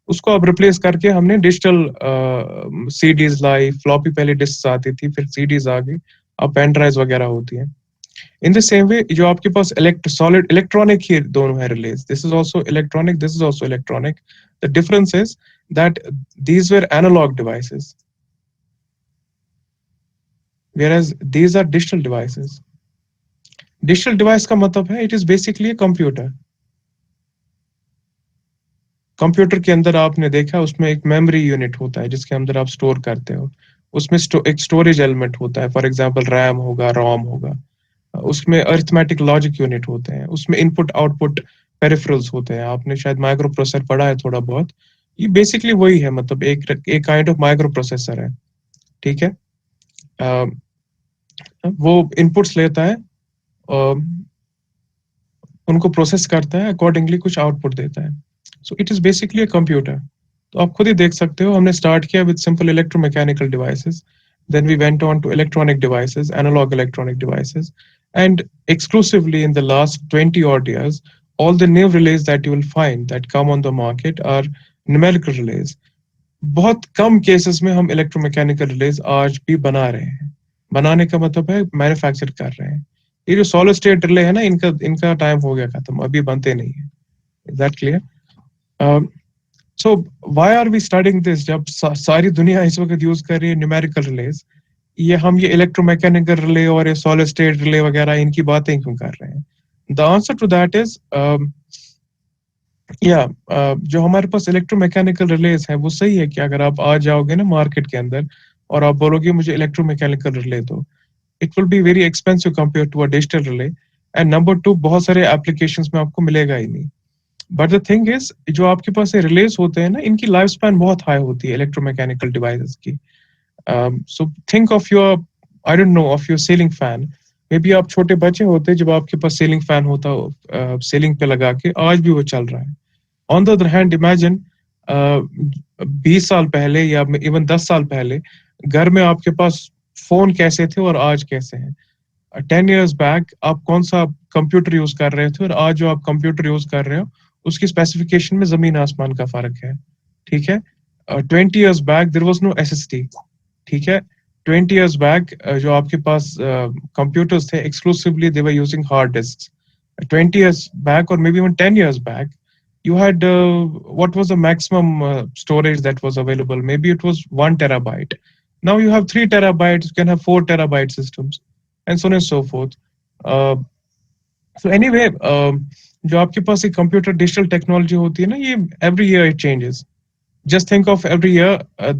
उसको अब रिप्लेस करके हमने डिजिटल सीडीज लाई, फ्लॉपी पहले डिस्क आती थी, फिर सीडीज आ गई, अब पेन ड्राइव वगैरह होती हैं. In the same way, जो आपके पास solid electronic ही दोनों है relays. This is also electronic, this is also electronic. The difference is that these were analog devices, whereas these are digital devices. Digital device का मतलब है it is basically a computer. Computer के अंदर आपने देखा उसमें एक मेमोरी यूनिट होता है जिसके अंदर आप स्टोर करते हो. उसमें एक स्टोरेज एलिमेंट होता है, फॉर एग्जांपल रैम होगा, रोम होगा. उसमें अरिथमेटिक लॉजिक यूनिट होते हैं, उसमें इनपुट आउटपुट पेरिफेरल्स होते हैं. आपने शायद माइक्रो प्रोसेसर पढ़ा है थोड़ा बहुत, ये बेसिकली वही है, मतलब एक काइंड ऑफ माइक्रो प्रोसेसर है. ठीक है? वो इनपुट्स लेता है, उनको प्रोसेस करता है, अकॉर्डिंगली कुछ आउटपुट देता है. So it is basically a computer. तो आप खुद ही देख सकते हो, हमने स्टार्ट किया with simple electromechanical devices, then we went on to electronic devices, analog electronic devices, and exclusively in the last 20 odd years, all the new relays that you will find that come on the market are numerical relays. बहुत कम cases में हम electromechanical relays आज भी बना रहे हैं. बनाने का मतलब है मैन्युफैक्चर कर रहे हैं. ये जो सॉलिड स्टेट रिले है ना, इनका टाइम हो गया खत्म, अभी बनते नहीं है. Is that clear? So why are we studying this जब सारी दुनिया इस वक्त यूज कर रही है न्यूमेरिकल रिलेज? ये हम ये इलेक्ट्रोमैकेनिकल रिले और ये सॉलिड स्टेट रिले वगैरह इनकी बातें क्यों कर रहे हैं? The answer to that is जो हमारे पास इलेक्ट्रोमैकेनिकल रिलेज है वो सही है कि अगर आप आ जाओगे ना मार्केट के अंदर और आप बोलोगे मुझे इलेक्ट्रोमैकेनिकल रिले दो, it will be very expensive compare to a digital relay. And number 2, बहुत सारे एप्लीकेशंस में आपको मिलेगा ही नहीं. बट द थिंग इज, जो आपके पास ये रिलेज होते हैं ना, इनकी लाइफ स्पैन बहुत हाई होती है इलेक्ट्रोमैकेनिकल डिवाइसेस की. So think of your, I don't know, of your ceiling fan. May be आप छोटे बच्चे होते जब आपके पास सीलिंग फैन होता, सीलिंग पे लगा के, आज भी वो चल रहा है. On the other hand, imagine 20 साल पहले या इवन 10 साल पहले घर में आपके पास फोन कैसे थे और आज कैसे हैं. 10 years बैक आप कौन सा कंप्यूटर यूज कर रहे थे और आज जो आप कंप्यूटर यूज कर रहे हो उसकी स्पेसिफिकेशन में जमीन आसमान का फर्क है. ठीक है? 20 years back there was no SSD. ठीक है? 20 years बैक जो आपके पास कंप्यूटर्स थे, exclusively they were using hard disks. 20 years back और maybe even 10 years back you had what was the maximum storage that was available? Maybe it was 1 terabyte. Now you have 3 terabytes, you can have 4 terabyte systems, and so on and so forth. So anyway, जो आपके पास एक computer digital technology होती है ना, ये every year it changes. Just think of every year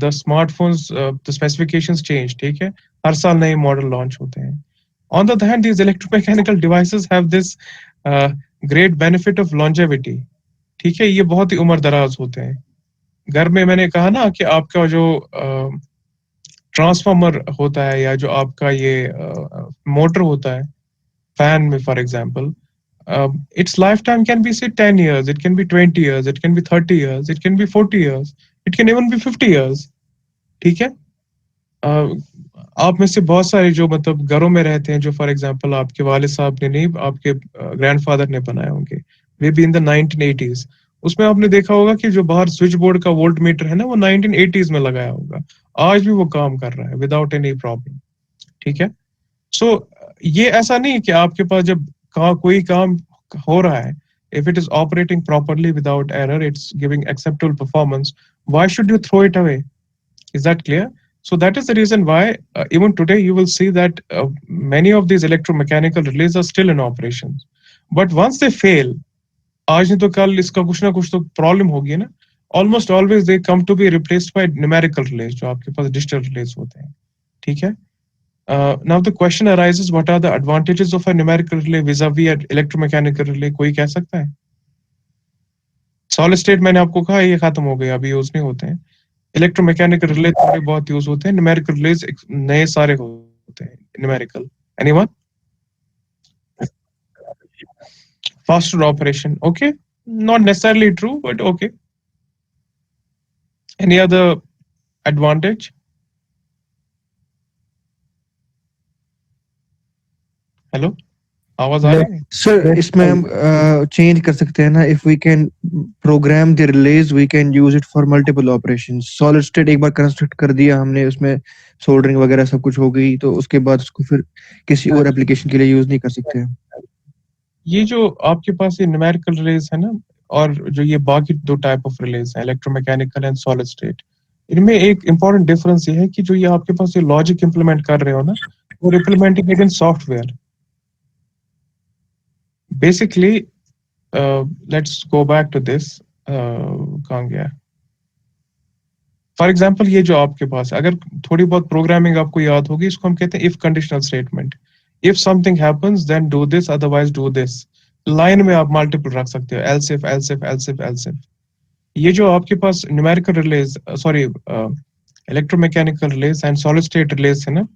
the smartphones, the specifications change. ठीक है? हर साल नए मॉडल लॉन्च होते हैं. On the other hand, these electromechanical devices have this great benefit of longevity. ठीक है? ये बहुत ही उम्र दराज होते हैं. घर में मैंने कहा ना कि आपका जो ट्रांसफार्मर होता है या जो आपका ये मोटर होता है फैन में for example, its lifetime can be say 10 years, it can be 20 years, it can be 30 years, it can be 40 years, it can even be 50 years. ठीक है? आप में से बहुत सारे जो मतलब घरों में रहते हैं, जो फॉर एग्जांपल आपके वालिद साहब ने नहीं, आपके ग्रैंडफादर ने बनाए होंगे, वे भी इन द 1980s, उसमें आपने देखा होगा कि जो बाहर स्विच बोर्ड का वोल्ट मीटर है ना, वो 1980s में लगाया होगा, आज भी वो काम कर रहा है विदाउट एनी प्रॉब्लम. ठीक है? सो ये ऐसा नहीं है कि आपके पास जब कोई काम हो रहा है, if it is operating properly without error, it's giving acceptable performance, why should you throw it away? Is that clear? So that is the reason why even today you will see that many of these electromechanical relays are still in operations. But once they fail, आज नहीं तो कल इसका कुछ ना कुछ तो problem होगी ना, almost always they come to be replaced by numerical relays, जो आपके पास digital relays होते हैं. ठीक है? Now the question arises, what are the advantages of a numerical relay vis-a-vis an electromechanical relay? कोई कह सकता है? Solid state मैंने आपको कहा ये खत्म हो गया, अभी यूज नहीं होते हैं. इलेक्ट्रोमैकेनिकल रिले थोड़े बहुत यूज होते हैं, न्यूमेरिकल रिलेज नए सारे होते हैं. Numerical, anyone? Faster operation, okay, not necessarily true, but okay. Any other advantage? Hello, आवाज आ रही है? सर इसमें हम चेंज कर सकते हैं ना, if we can program the relays we can use it for multiple operations. Solid state एक बार कंस्ट्रक्ट कर दिया हमने, उसमें सोल्डरिंग वगैरह सब कुछ हो गई, तो उसके बाद उसको फिर किसी और एप्लीकेशन के लिए यूज नहीं कर सकते हैं. ये जो आपके पास ये न्यूमेरिकल रिलेज है ना, और जो ये बाकी दो टाइप ऑफ रिलेज हैं, इलेक्ट्रोमैकेनिकल एंड सॉलिड स्टेट, इनमें एक इंपॉर्टेंट डिफरेंस ये है कि जो ये आपके पास ये लॉजिक इंप्लीमेंट कर रहे हो ना, वो implementing in software. Basically, let's go back to this. कहाँ गया? फॉर एग्जाम्पल ये जो आपके पास, अगर थोड़ी बहुत प्रोग्रामिंग आपको याद होगी, इसको हम कहते हैं if conditional statement. If something happens then do this, otherwise do this. Line में आप मल्टीपल रख सकते हो, else if, else if, else if, else if. ये जो आपके पास numerical relays, sorry electromechanical relays and solid state relays है ना,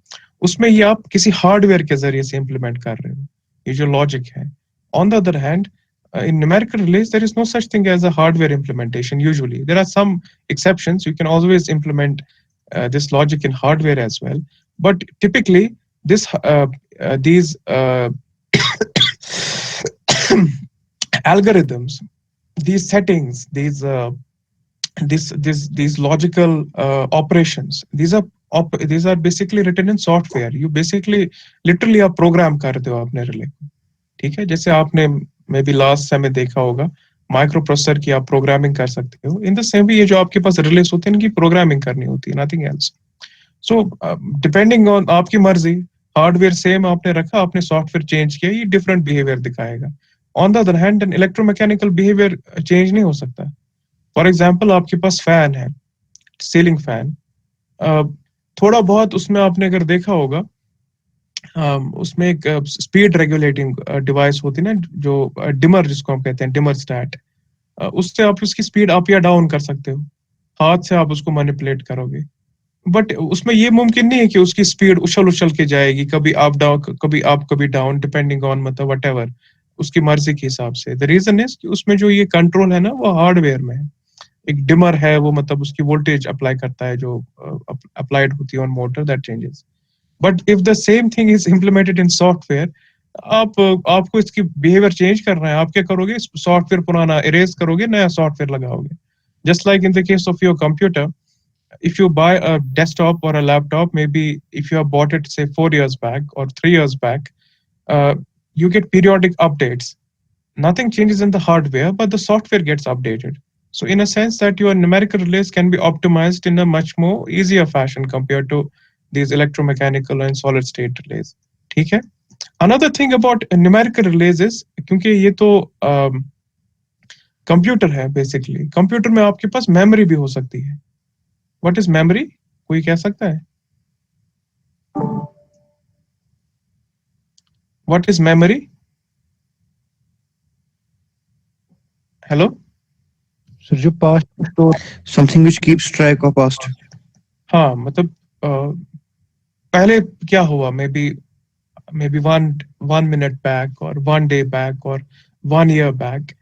उसमें ये आप किसी हार्डवेयर के जरिए से इंप्लीमेंट कर रहे हो, ये जो लॉजिक है. On the other hand, in numerical relays, there is no such thing as a hardware implementation. Usually, there are some exceptions. You can always implement this logic in hardware as well. But typically, these algorithms, these settings, these logical operations, these are basically written in software. You basically, literally, आप program करते हो अपने relay को. ठीक है? जैसे आपने may be last समय देखा होगा, माइक्रो प्रोसेसर की आप प्रोग्रामिंग कर सकते हो. इन द सेम वे ये जो आपके पास रिलेस होते हैं, इनकी प्रोग्रामिंग करनी होती है, nothing else. So depending on आपकी मर्जी, हार्डवेयर सेम आपने रखा, आपने सॉफ्टवेयर चेंज किया, ये डिफरेंट बिहेवियर दिखाएगा. On the other hand, an electromechanical behaviour change नहीं हो सकता. फॉर एग्जाम्पल आपके पास फैन है, सीलिंग फैन, थोड़ा बहुत उसमें आपने अगर देखा होगा, उसमें एक स्पीड रेगुलेटिंग डिवाइस होती है ना, जो डिमर जिसको हम कहते हैं, डिमर स्टैट, उससे आप उसकी स्पीड अप या डाउन कर सकते हो, हाथ से आप उसको मैनिपुलेट करोगे. बट उसमें ये मुमकिन नहीं है कि उसकी स्पीड उछल उछल के जाएगी, कभी अप डाउन, कभी अप कभी डाउन, डिपेंडिंग ऑन मतलब व्हाटएवर उसकी मर्जी के हिसाब से. द रीजन इज कि उसमें जो ये कंट्रोल है ना, वो हार्डवेयर में है. एक डिमर है, वो मतलब उसकी वोल्टेज अप्लाई करता है, जो अप्लाइड होती है on motor, that changes. But if the same thing is implemented in software, आपको इसकी बिहेवियर चेंज करना है, आप क्या करोगे? सॉफ्टवेयर पुराना इरेज करोगे, नया सॉफ्टवेयर लगाओगे. Just like in the case of your computer, if you buy a desktop or a laptop, maybe if you have bought it say 4 years back or 3 years back, you get periodic updates. Nothing changes in the hardware, but the software gets updated. So in a sense that your numerical relays can be optimized in a much more easier fashion compared to these electromechanical and solid state relays. ठीक है? Another thing about numerical relays is, क्योंकि ये तो computer है basically, computer में आपके पास memory भी हो सकती है. What is memory? कोई कह सकता है? What is memory? Hello? Sir जो past store, something which keeps track of past. हाँ, मतलब पहले क्या हुआ, maybe one minute back or 1 day back or 1 year back,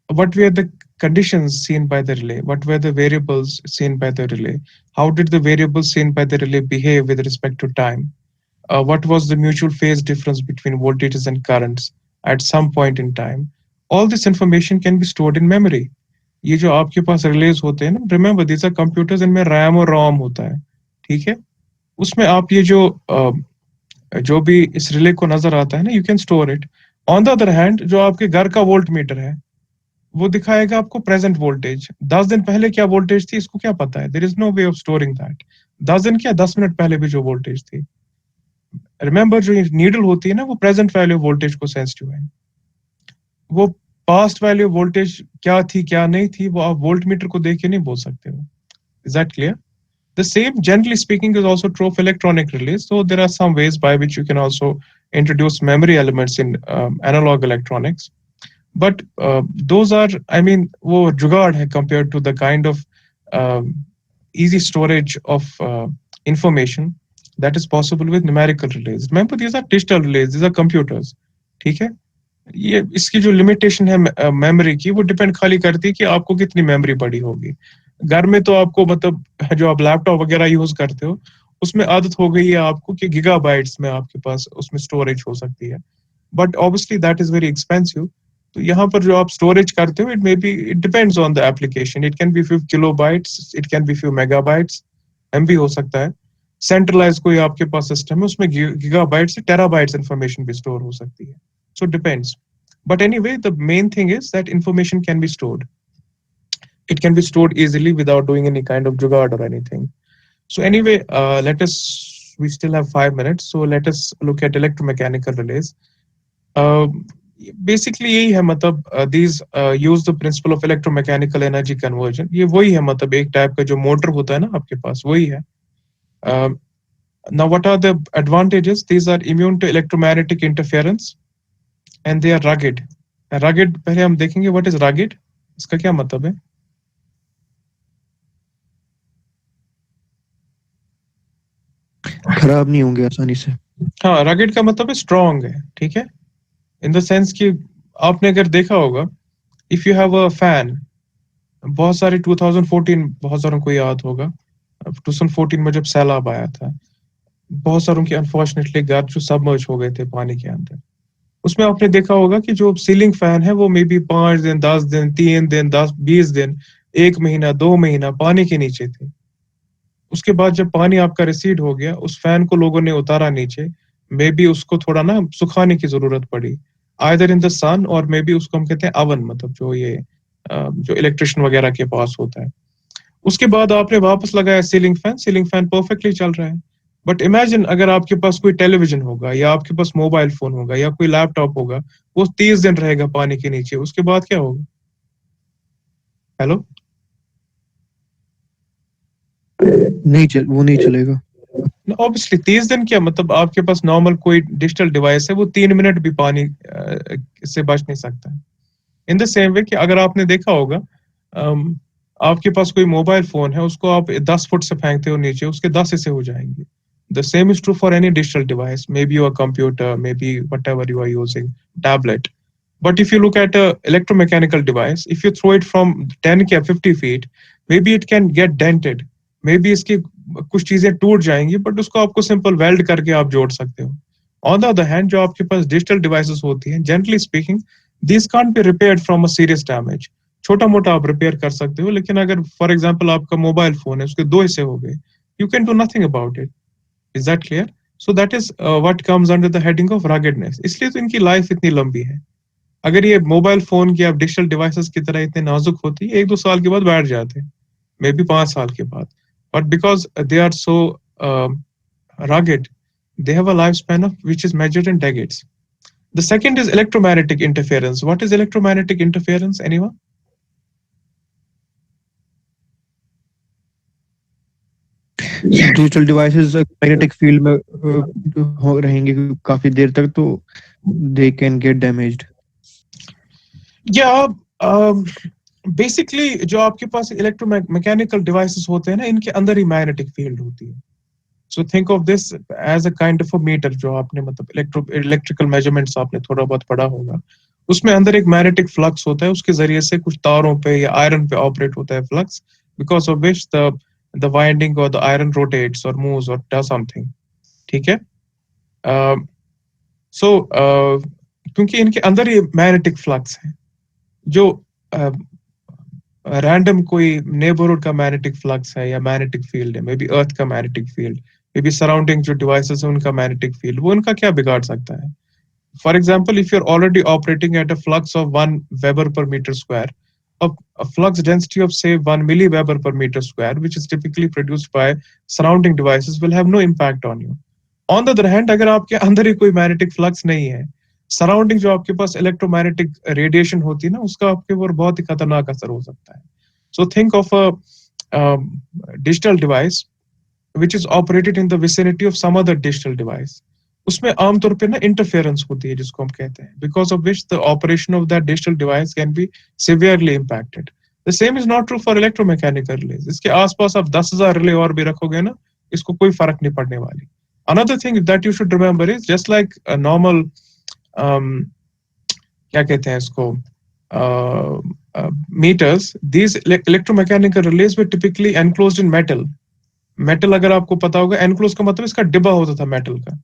what were the conditions seen by the relay? What were the variables seen by the relay? How did the variables seen by the relay behave with respect to time? What was the mutual phase difference between voltages and currents at some point in time? All this information can be stored in memory. ये जो आपके पास release होते हैं ना, remember these are computers, इनमें RAM और रोम होता है, ठीक है? उसमें आप ये जो भी इस रिले को नजर आता है ना, you can store it. On the other hand, जो आपके घर का वोल्ट मीटर है, वो दिखाएगा आपको प्रेजेंट वोल्टेज. 10 दिन पहले क्या वोल्टेज थी, इसको क्या पता है? There is no way of storing that. 10 दिन क्या, 10 मिनट पहले भी जो वोल्टेज थी. रिमेंबर, जो नीडल होती है ना, वो प्रेजेंट वैल्यू वोल्टेज को सेंसिटिव है. वो पास्ट वैल्यू वोल्टेज क्या थी क्या नहीं थी, वो आप वोल्ट मीटर को देख के नहीं बोल सकते हो. Is that clear? The same, generally speaking, is also true of electronic relays. So there are some ways by which you can also introduce memory elements in analog electronics. But those are, I mean, wo jugaad hai compared to the kind of um, easy storage of information that is possible with numerical relays. Remember, these are digital relays. These are computers. ठीक है? ये इसकी जो limitation है memory की, वो depend खाली करती है कि आपको कितनी मेमोरी पड़ी होगी. घर में तो आपको मतलब जो आप लैपटॉप वगैरह यूज करते हो, उसमें आदत हो गई है आपको कि गीगाबाइट्स में आपके पास उसमें स्टोरेज हो सकती है. But obviously that is very expensive. तो यहाँ पर जो आप स्टोरेज करते हो, it depends on the application. It can be few kilobytes, it can be few megabytes, MB हो सकता है. सेंट्रलाइज कोई आपके पास सिस्टम है, उसमें गीगाबाइट से टेराबाइट्स इंफॉर्मेशन भी स्टोर हो सकती है. So it depends. But anyway, the main thing is that information can be stored. It can be stored easily without doing any kind of jugaad or anything. So anyway, we still have 5 minutes. So let us look at electromechanical relays. Basically यही है, मतलब these use the principle of electromechanical energy conversion. ये वही है, मतलब एक type का जो मोटर होता है ना आपके पास, वही है. Now what are the advantages? These are immune to electromagnetic interference. And they are rugged. Rugged पहले हम देखेंगे what is rugged, इसका क्या मतलब है. खराब नहीं होंगे आसानी से. हाँ, rugged का मतलब है स्ट्रॉन्ग है, ठीक है. इन द सेंस कि आपने अगर देखा होगा, if you have a fan, बहुत सारे 2014, बहुत सारों को याद होगा 2014 में जब सैलाब आया था, बहुत सारों के अनफॉर्चुनेटली घर जो सबमर्ज हो गए थे पानी के अंदर. उसमें आपने देखा होगा कि जो सीलिंग फैन है, वो मे बी 5 दिन, 10 दिन, 3 दिन, 10-20 दिन, 1 महीना, 2 महीना पानी के नीचे थे. उसके बाद जब पानी आपका रिसीड हो गया, उस फैन को लोगों ने उतारा नीचे. मे बी उसको थोड़ा ना सुखाने की जरूरत पड़ी, आइदर इन द सन, और मे बी उसको हम कहते हैं अवन, मतलब जो इलेक्ट्रिशियन वगैरह के पास होता है. उसके बाद आपने वापस लगाया सीलिंग फैन परफेक्टली चल रहा है. बट इमेजिन अगर आपके पास कोई टेलीविजन होगा, या आपके पास मोबाइल फोन होगा, या कोई लैपटॉप होगा, वो 30 दिन रहेगा पानी के नीचे, उसके बाद क्या होगा? हेलो? वो नहीं चलेगा. ऑब्वियसली 30 दिन क्या, मतलब आपके पास नॉर्मल कोई डिजिटल डिवाइस है, वो 3 मिनट भी पानी से बच नहीं सकता. इन द सेम वे कि अगर आपने देखा होगा, आपके पास कोई मोबाइल फोन है, उसको आप 10 फुट से फेंकते हो नीचे, उसके 10 हिस्से हो जाएंगे. The same is true for any digital device, maybe your computer, maybe whatever you are using, tablet. But if you look at a electromechanical device, if you throw it from 10 or 50 feet, maybe it can get dented. Maybe इसकी कुछ चीजें टूट जाएंगी, but उसको आपको simple weld करके आप जोड़ सकते हो. On the other hand, जो आपके पास डिजिटल डिवाइसेस होती हैं, generally speaking, these can't be repaired from a serious damage. छोटा मोटा आप रिपेयर कर सकते हो, लेकिन अगर फॉर एग्जांपल आपका मोबाइल फोन है, उसके 2 हिस्से हो गए, you can do nothing about it. Is that clear? So that is what comes under the heading of ruggedness. इसलिए तो इनकी लाइफ इतनी लंबी है. अगर ये मोबाइल फोन की, आप डिजिटल डिवाइसेस की तरह इतने नाजुक होती, 1-2 साल के बाद बैठ जाते, मे बी 5 साल के बाद. But because they are so rugged, they have a lifespan of which is measured in decades. The second is electromagnetic interference. What is electromagnetic interference? Anyone? Digital devices magnetic field में रहेंगे काफी देर तक, तो they can get damaged. Basically जो आपके पास electromechanical devices होते हैं ना, इनके अंदर ही मैग्नेटिक फील्ड होती है. So think of this as a kind of a meter जो आपने मतलब electrical measurements आपने थोड़ा बहुत पढ़ा होगा. उसमें अंदर एक magnetic flux होता है, उसके जरिए से कुछ तारों पे या iron पे operate होता है flux, because of which the winding or the iron rotates or moves or does something. ठीक है? So क्योंकि इनके अंदर ये magnetic flux है, जो रैंडम कोई नेबरहुड का मैग्नेटिक फ्लक्स है या मैग्नेटिक फील्ड है, मे बी अर्थ का magnetic field, may be surrounding जो डिवाइसेस है उनका मैग्नेटिक फील्ड, वो उनका क्या बिगाड़ सकता है? For example, if you are already operating at a flux of 1 weber per metre square, a flux density of say 1 milliweber per meter square, which is typically produced by surrounding devices, will have no impact on you. On the other hand, अगर आपके अंदर ही कोई magnetic flux नहीं है, surrounding जो आपके पास electromagnetic radiation होती है ना, उसका आपके ऊपर बहुत ही खतरनाक असर हो सकता है. So think of a digital device which is operated in the vicinity of some other digital device. उसमें आमतौर पे ना इंटरफेरेंस होती है जिसको हम कहते हैं, because of which the operation of that digital device can be severely impacted. The same is not true for electromechanical relays. इसके आसपास आप 10,000 रिले और भी रखोगे ना, इसको कोई फर्क नहीं पड़ने वाली. Another thing that you should remember is just like a normal क्या कहते हैं इसको meters, these electromechanical relays were typically enclosed in metal. Metal अगर आपको पता होगा, enclosed का मतलब इसका डिब्बा होता था metal का.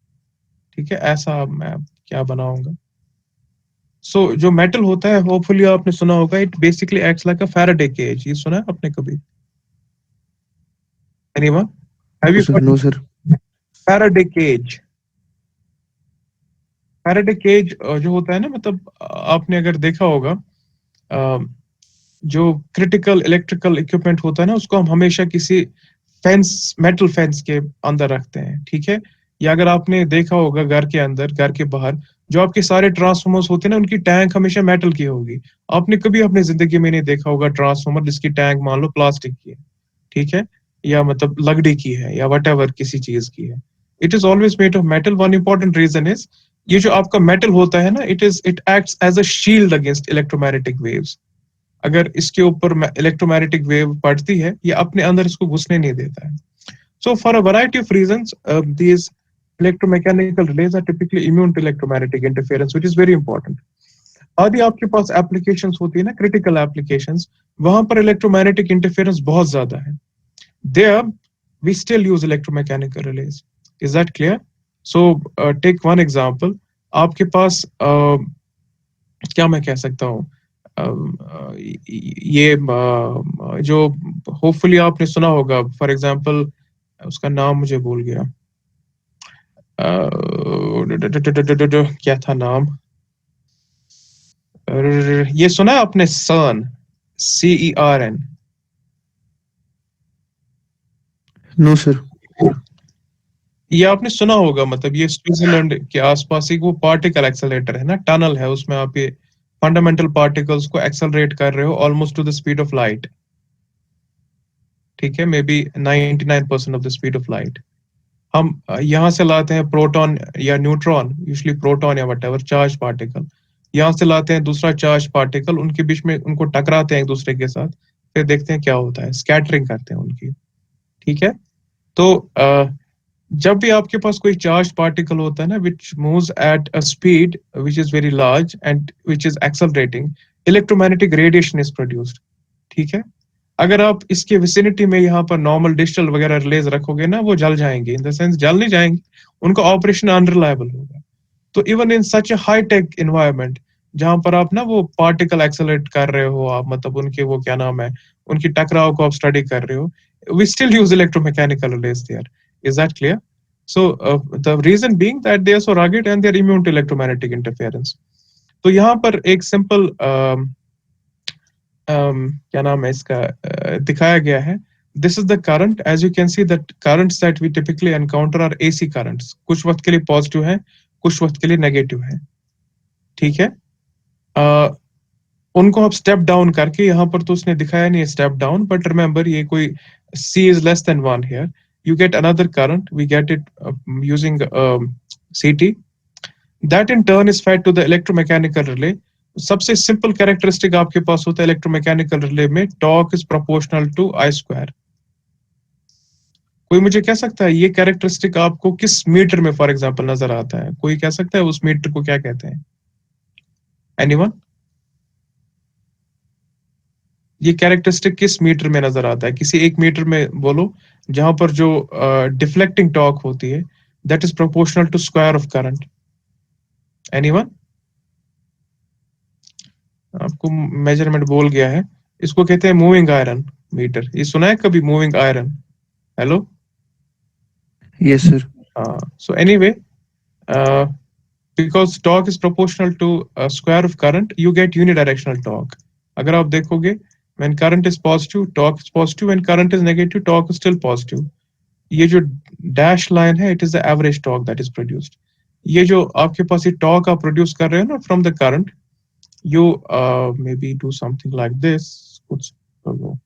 ठीक है, ऐसा मैं क्या बनाऊंगा. So जो metal होता है, hopefully आपने सुना होगा, it basically acts like a Faraday cage. ये सुना है आपने कभी? Anyone? Have you No, sir. Faraday cage? Faraday cage जो होता है ना, मतलब आपने अगर देखा होगा, जो क्रिटिकल इलेक्ट्रिकल इक्विपमेंट होता है ना, उसको हम हमेशा किसी फेंस, मेटल फेंस के अंदर रखते हैं. ठीक है, या अगर आपने देखा होगा घर के अंदर, घर के बाहर जो आपके सारे ट्रांसफार्मर्स होते हैं ना, उनकी टैंक हमेशा मेटल की होगी. आपने कभी अपनी जिंदगी में नहीं देखा होगा ट्रांसफार्मर जिसकी टैंक मान लो प्लास्टिक की है. ठीक है, या मतलब लकड़ी की है या वट किसी चीज की है. It is always made of metal. One important reason is, ये जो आपका मेटल होता है ना, it acts as a shield against electromagnetic waves. अगर इसके ऊपर इलेक्ट्रोमैग्नेटिक वेव पड़ती है, ये अपने अंदर इसको घुसने नहीं देता है. So for a variety of reasons, these electromechanical relays are typically immune to electromagnetic interference, which is very important. आदि आपके पास एप्लीकेशंस होती है ना, क्रिटिकल एप्लीकेशंस, वहां पर इलेक्ट्रोमैग्नेटिक इंटरफेरेंस बहुत ज्यादा है. There we still use electromechanical relays. Is that clear? So take one example. आपके पास क्या मैं कह सकता हूँ, ये जो होपफुली आपने सुना होगा, फॉर एग्जांपल उसका नाम मुझे भूल गया, क्या था नाम, ये सुना है आपने, CERN, CERN? No, sir. ये आपने सुना होगा, मतलब ये स्विट्जरलैंड के आसपास एक वो पार्टिकल एक्सेलरेटर है ना, टनल है, उसमें आप ये फंडामेंटल पार्टिकल्स को एक्सेलरेट कर रहे हो almost two the speed of light. ठीक है, may be 99% of the speed of light. हम यहाँ से लाते हैं प्रोटॉन या न्यूट्रॉन, यूजुअली प्रोटॉन या व्हाटएवर चार्ज पार्टिकल, यहाँ से लाते हैं दूसरा चार्ज पार्टिकल, उनके बीच में उनको टकराते हैं एक दूसरे के साथ, फिर देखते हैं क्या होता है, स्कैटरिंग करते हैं उनकी. ठीक है, तो जब भी आपके पास कोई चार्ज पार्टिकल होता है ना, which moves at a speed which is very large and which is accelerating, electromagnetic radiation is produced. ठीक है, अगर आप इसके विसिनिटी में यहाँ पर नॉर्मल डिजिटल वगैरह रिलेज रखोगे ना, वो जल जाएंगे, इन द सेंस जल नहीं जाएंगे, उनका ऑपरेशन अनरिलायबल होगा. तो even in such A high tech environment, जहां पर आप ना वो पार्टिकल एक्सेलरेट कर रहे हो, आप मतलब उनके वो क्या नाम है, उनकी टकराव को आप स्टडी कर रहे हो, we still use electromechanical relays there. Is that clear? So the reason being that they are so rugged and they are immune to electromagnetic interference. तो यहाँ पर एक सिंपल क्या नाम है इसका दिखाया गया है. This is the current. As you can see, that currents that we typically encounter are AC currents. कुछ वक्त के लिए पॉजिटिव है, कुछ वक्त के लिए नेगेटिव है. ठीक है, उनको आप स्टेप डाउन करके, यहाँ पर तो उसने दिखाया नहीं है स्टेप डाउन, बट रिमेंबर ये कोई C is less than 1 here, you get another current, we get it using CT, that in turn is fed to the electromechanical relay. सबसे सिंपल कैरेक्टरिस्टिक आपके पास होता है इलेक्ट्रोमैकेनिकल रिले में, torque is proportional to I square. कोई मुझे कह सकता है ये कैरेक्टरिस्टिक आपको किस मीटर में फॉर एग्जांपल नजर आता है? कोई कह सकता है उस मीटर को क्या कहते हैं? एनीवन? ये कैरेक्टरिस्टिक किस मीटर में नजर आता है? किसी एक मीटर में बोलो जहां पर जो डिफ्लेक्टिंग टॉर्क होती है that is proportional to square of current. Anyone? आपको मेजरमेंट बोल गया है, इसको कहते हैं मूविंग आयरन मीटर। ये सुना है कभी moving iron? Hello? Yes, sir. So anyway, because torque is proportional to square of current, you get unidirectional torque. अगर आप देखोगे, when current is positive, torque is positive. When current is negative, torque is still positive. ये जो dash line है, it is the average torque that is produced. ये जो आपके पास ये torque आप produce कर रहे हो ना from the current, you maybe do something like this. कुछ करो।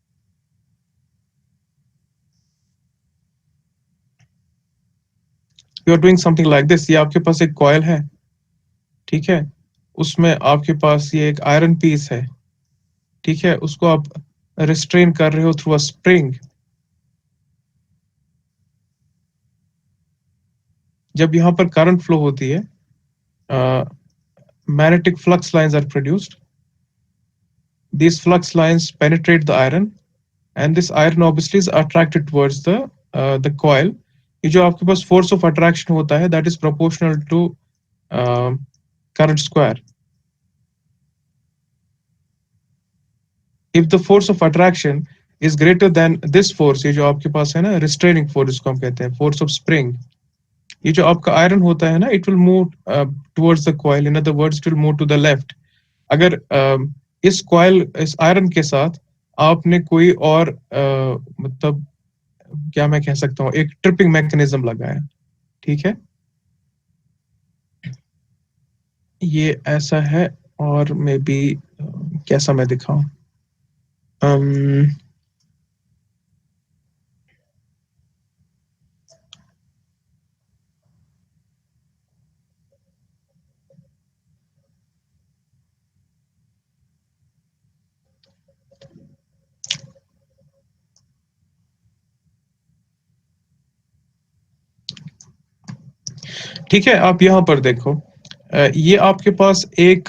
You are doing something like this. ये आपके पास एक coil है, ठीक है? उसमें आपके पास ये एक आयरन पीस है, ठीक है? उसको आप रिस्ट्रेन कर रहे हो थ्रू अ स्प्रिंग। जब यहाँ पर करंट फ्लो होती है, magnetic flux lines are produced. These flux lines penetrate the iron, and this iron obviously is attracted towards the coil. ये जो आपके पास force of attraction होता है, that is proportional to current square. If the force of attraction is greater than this force, ये जो आपके पास है ना restraining force जिसको हम कहते हैं, force of spring, ये जो आपका आयरन होता है ना, it will move towards the coil. In other words, it will move to the left. अगर इस coil, इस आयरन के साथ आपने कोई और मतलब क्या मैं कह सकता हूँ, एक ट्रिपिंग मैकेनिज्म लगाया, ठीक है? ये ऐसा है, और मे बी कैसा मैं दिखाऊं? ठीक है, आप यहाँ पर देखो, ये आपके पास एक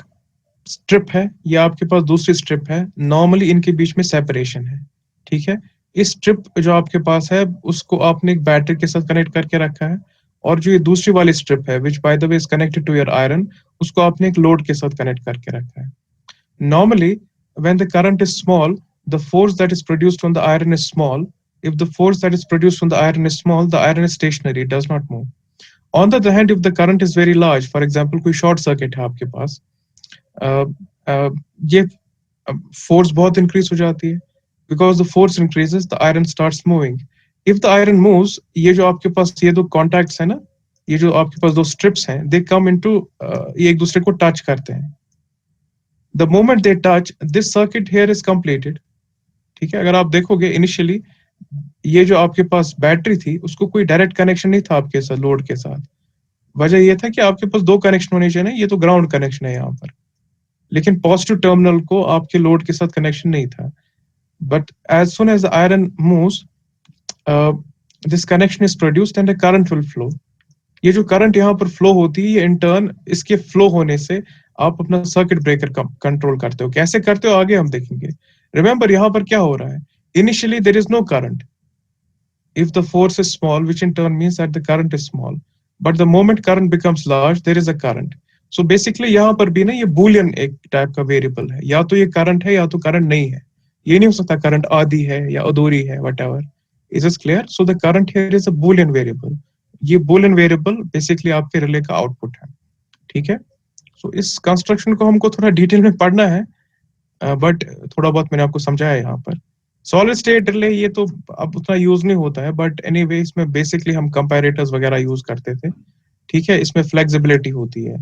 स्ट्रिप है, ये आपके पास दूसरी स्ट्रिप है। नॉर्मली इनके बीच में सेपरेशन है, ठीक है? इस स्ट्रिप जो आपके पास है उसको आपने एक बैटरी के साथ कनेक्ट करके रखा है, और जो ये दूसरी वाली स्ट्रिप है which by the way is connected to your iron, उसको आपने एक लोड के साथ कनेक्ट करके रखा है। Normally, when the current is small, the force that is produced on the iron is small. If the force that is produced on the iron is small, the iron is stationary, it does not move. On the other hand, if the current is very large, for example, कोई short circuit है आपके पास, ये force बहुत increase हो जाती है. Because the force increases, the iron starts moving. If the iron moves, ये जो आपके पास ये दो contacts है ना, ये जो आपके पास दो strips हैं, they come into ये एक दूसरे को touch करते हैं. The moment they touch, this circuit here is completed. ठीक है? अगर आप देखोगे initially ये जो आपके पास बैटरी थी उसको कोई डायरेक्ट कनेक्शन नहीं था आपके साथ, लोड के साथ। वजह ये था कि आपके पास दो कनेक्शन होने चाहिए, ये तो ग्राउंड कनेक्शन है यहाँ पर, लेकिन पॉजिटिव टर्मिनल को आपके लोड के साथ कनेक्शन नहीं था। But as soon as the iron moves, this connection is produced and a current will flow. ये जो करंट यहाँ पर फ्लो होती है, ये इन टर्न इसके फ्लो होने से आप अपना सर्किट ब्रेकर कंट्रोल करते हो। कैसे करते हो आगे हम देखेंगे। रिमेंबर यहाँ पर क्या हो रहा है, initially there is no current if the force is small, which in turn means that the current is small, but the moment current becomes large, there is a current. So basically यहाँ पर भी ना ये boolean एक type का variable है, या तो ये करंट है या तो करंट नहीं है। ये नहीं हो सकता करंट आधी है या अधूरी है, whatever. Is this clear? So the current here is a boolean variable. ये boolean variable basically आपके रिले का आउटपुट है, ठीक है? So इस कंस्ट्रक्शन को हमको थोड़ा डिटेल में पढ़ना है, बट थोड़ा बहुत मैंने आपको समझाया यहाँ पर। सॉलिड स्टेट रिले ये तो अब उतना यूज नहीं होता है, बट एनीवे इसमें बेसिकली हम कंपैरेटर्स वगैरह यूज करते थे, ठीक है? इसमें फ्लेक्सिबिलिटी होती है,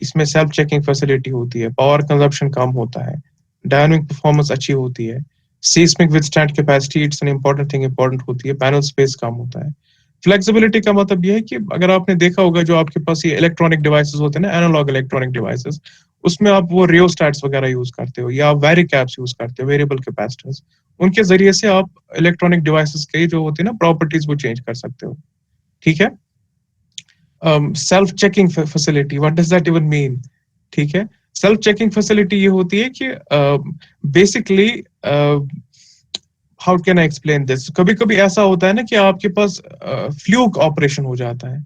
इसमें सेल्फ चेकिंग फैसिलिटी होती है, पावर कंजप्शन कम होता है, डायनामिक परफॉर्मेंस अच्छी होती है, seismic withstand capacity it's an important thing important होती है, पैनल स्पेस कम होता है। फ्लेक्सिबिलिटी का मतलब ये है कि अगर आपने देखा होगा जो आपके पास ये इलेक्ट्रॉनिक डिवाइसेस होते हैं ना, एनालॉग इलेक्ट्रॉनिक डिवाइसेस, उसमें आप वो रियोस्टैट्स वगैरह यूज करते हो या वेरी कैप्स यूज करते हो, वेरिएबल कैपेसिटर्स, उनके जरिए से आप इलेक्ट्रॉनिक डिवाइसेस के जो होते हैं ना प्रॉपर्टीज वो चेंज कर सकते हो, ठीक है। Self checking facility, what does that even mean, ठीक है। सेल्फ चेकिंग फैसिलिटी ये होती है कि basically how can I explain this, कभी कभी ऐसा होता है ना कि आपके पास फ्लूक ऑपरेशन हो जाता है।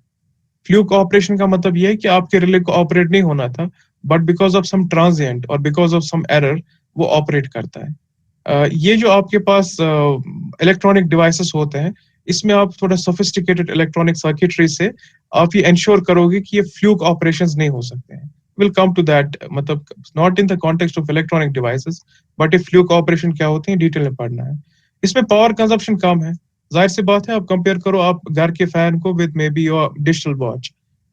फ्लूक ऑपरेशन का मतलब ये है कि आपके रिले को ऑपरेट नहीं होना था, but because of some transient और बिकॉज ऑफ सम एरर वो ऑपरेट करता है। ये जो आपके पास इलेक्ट्रॉनिक डिवाइसेस होते हैं, इसमें आप थोड़ा सोफिस्टिकेटेड इलेक्ट्रॉनिक सर्किटरी से आप ये इंश्योर करोगे कि ये फ्लूक ऑपरेशंस नहीं हो सकते हैं। विल कम टू दैट, मतलब not in the context of electronic devices, but ये फ्लूक ऑपरेशन क्या होते हैं डिटेल में पढ़ना है। इसमें पावर कंजप्शन कम है, जाहिर सी बात है। आप कंपेयर करो आप घर के फैन को with may B your digital watch,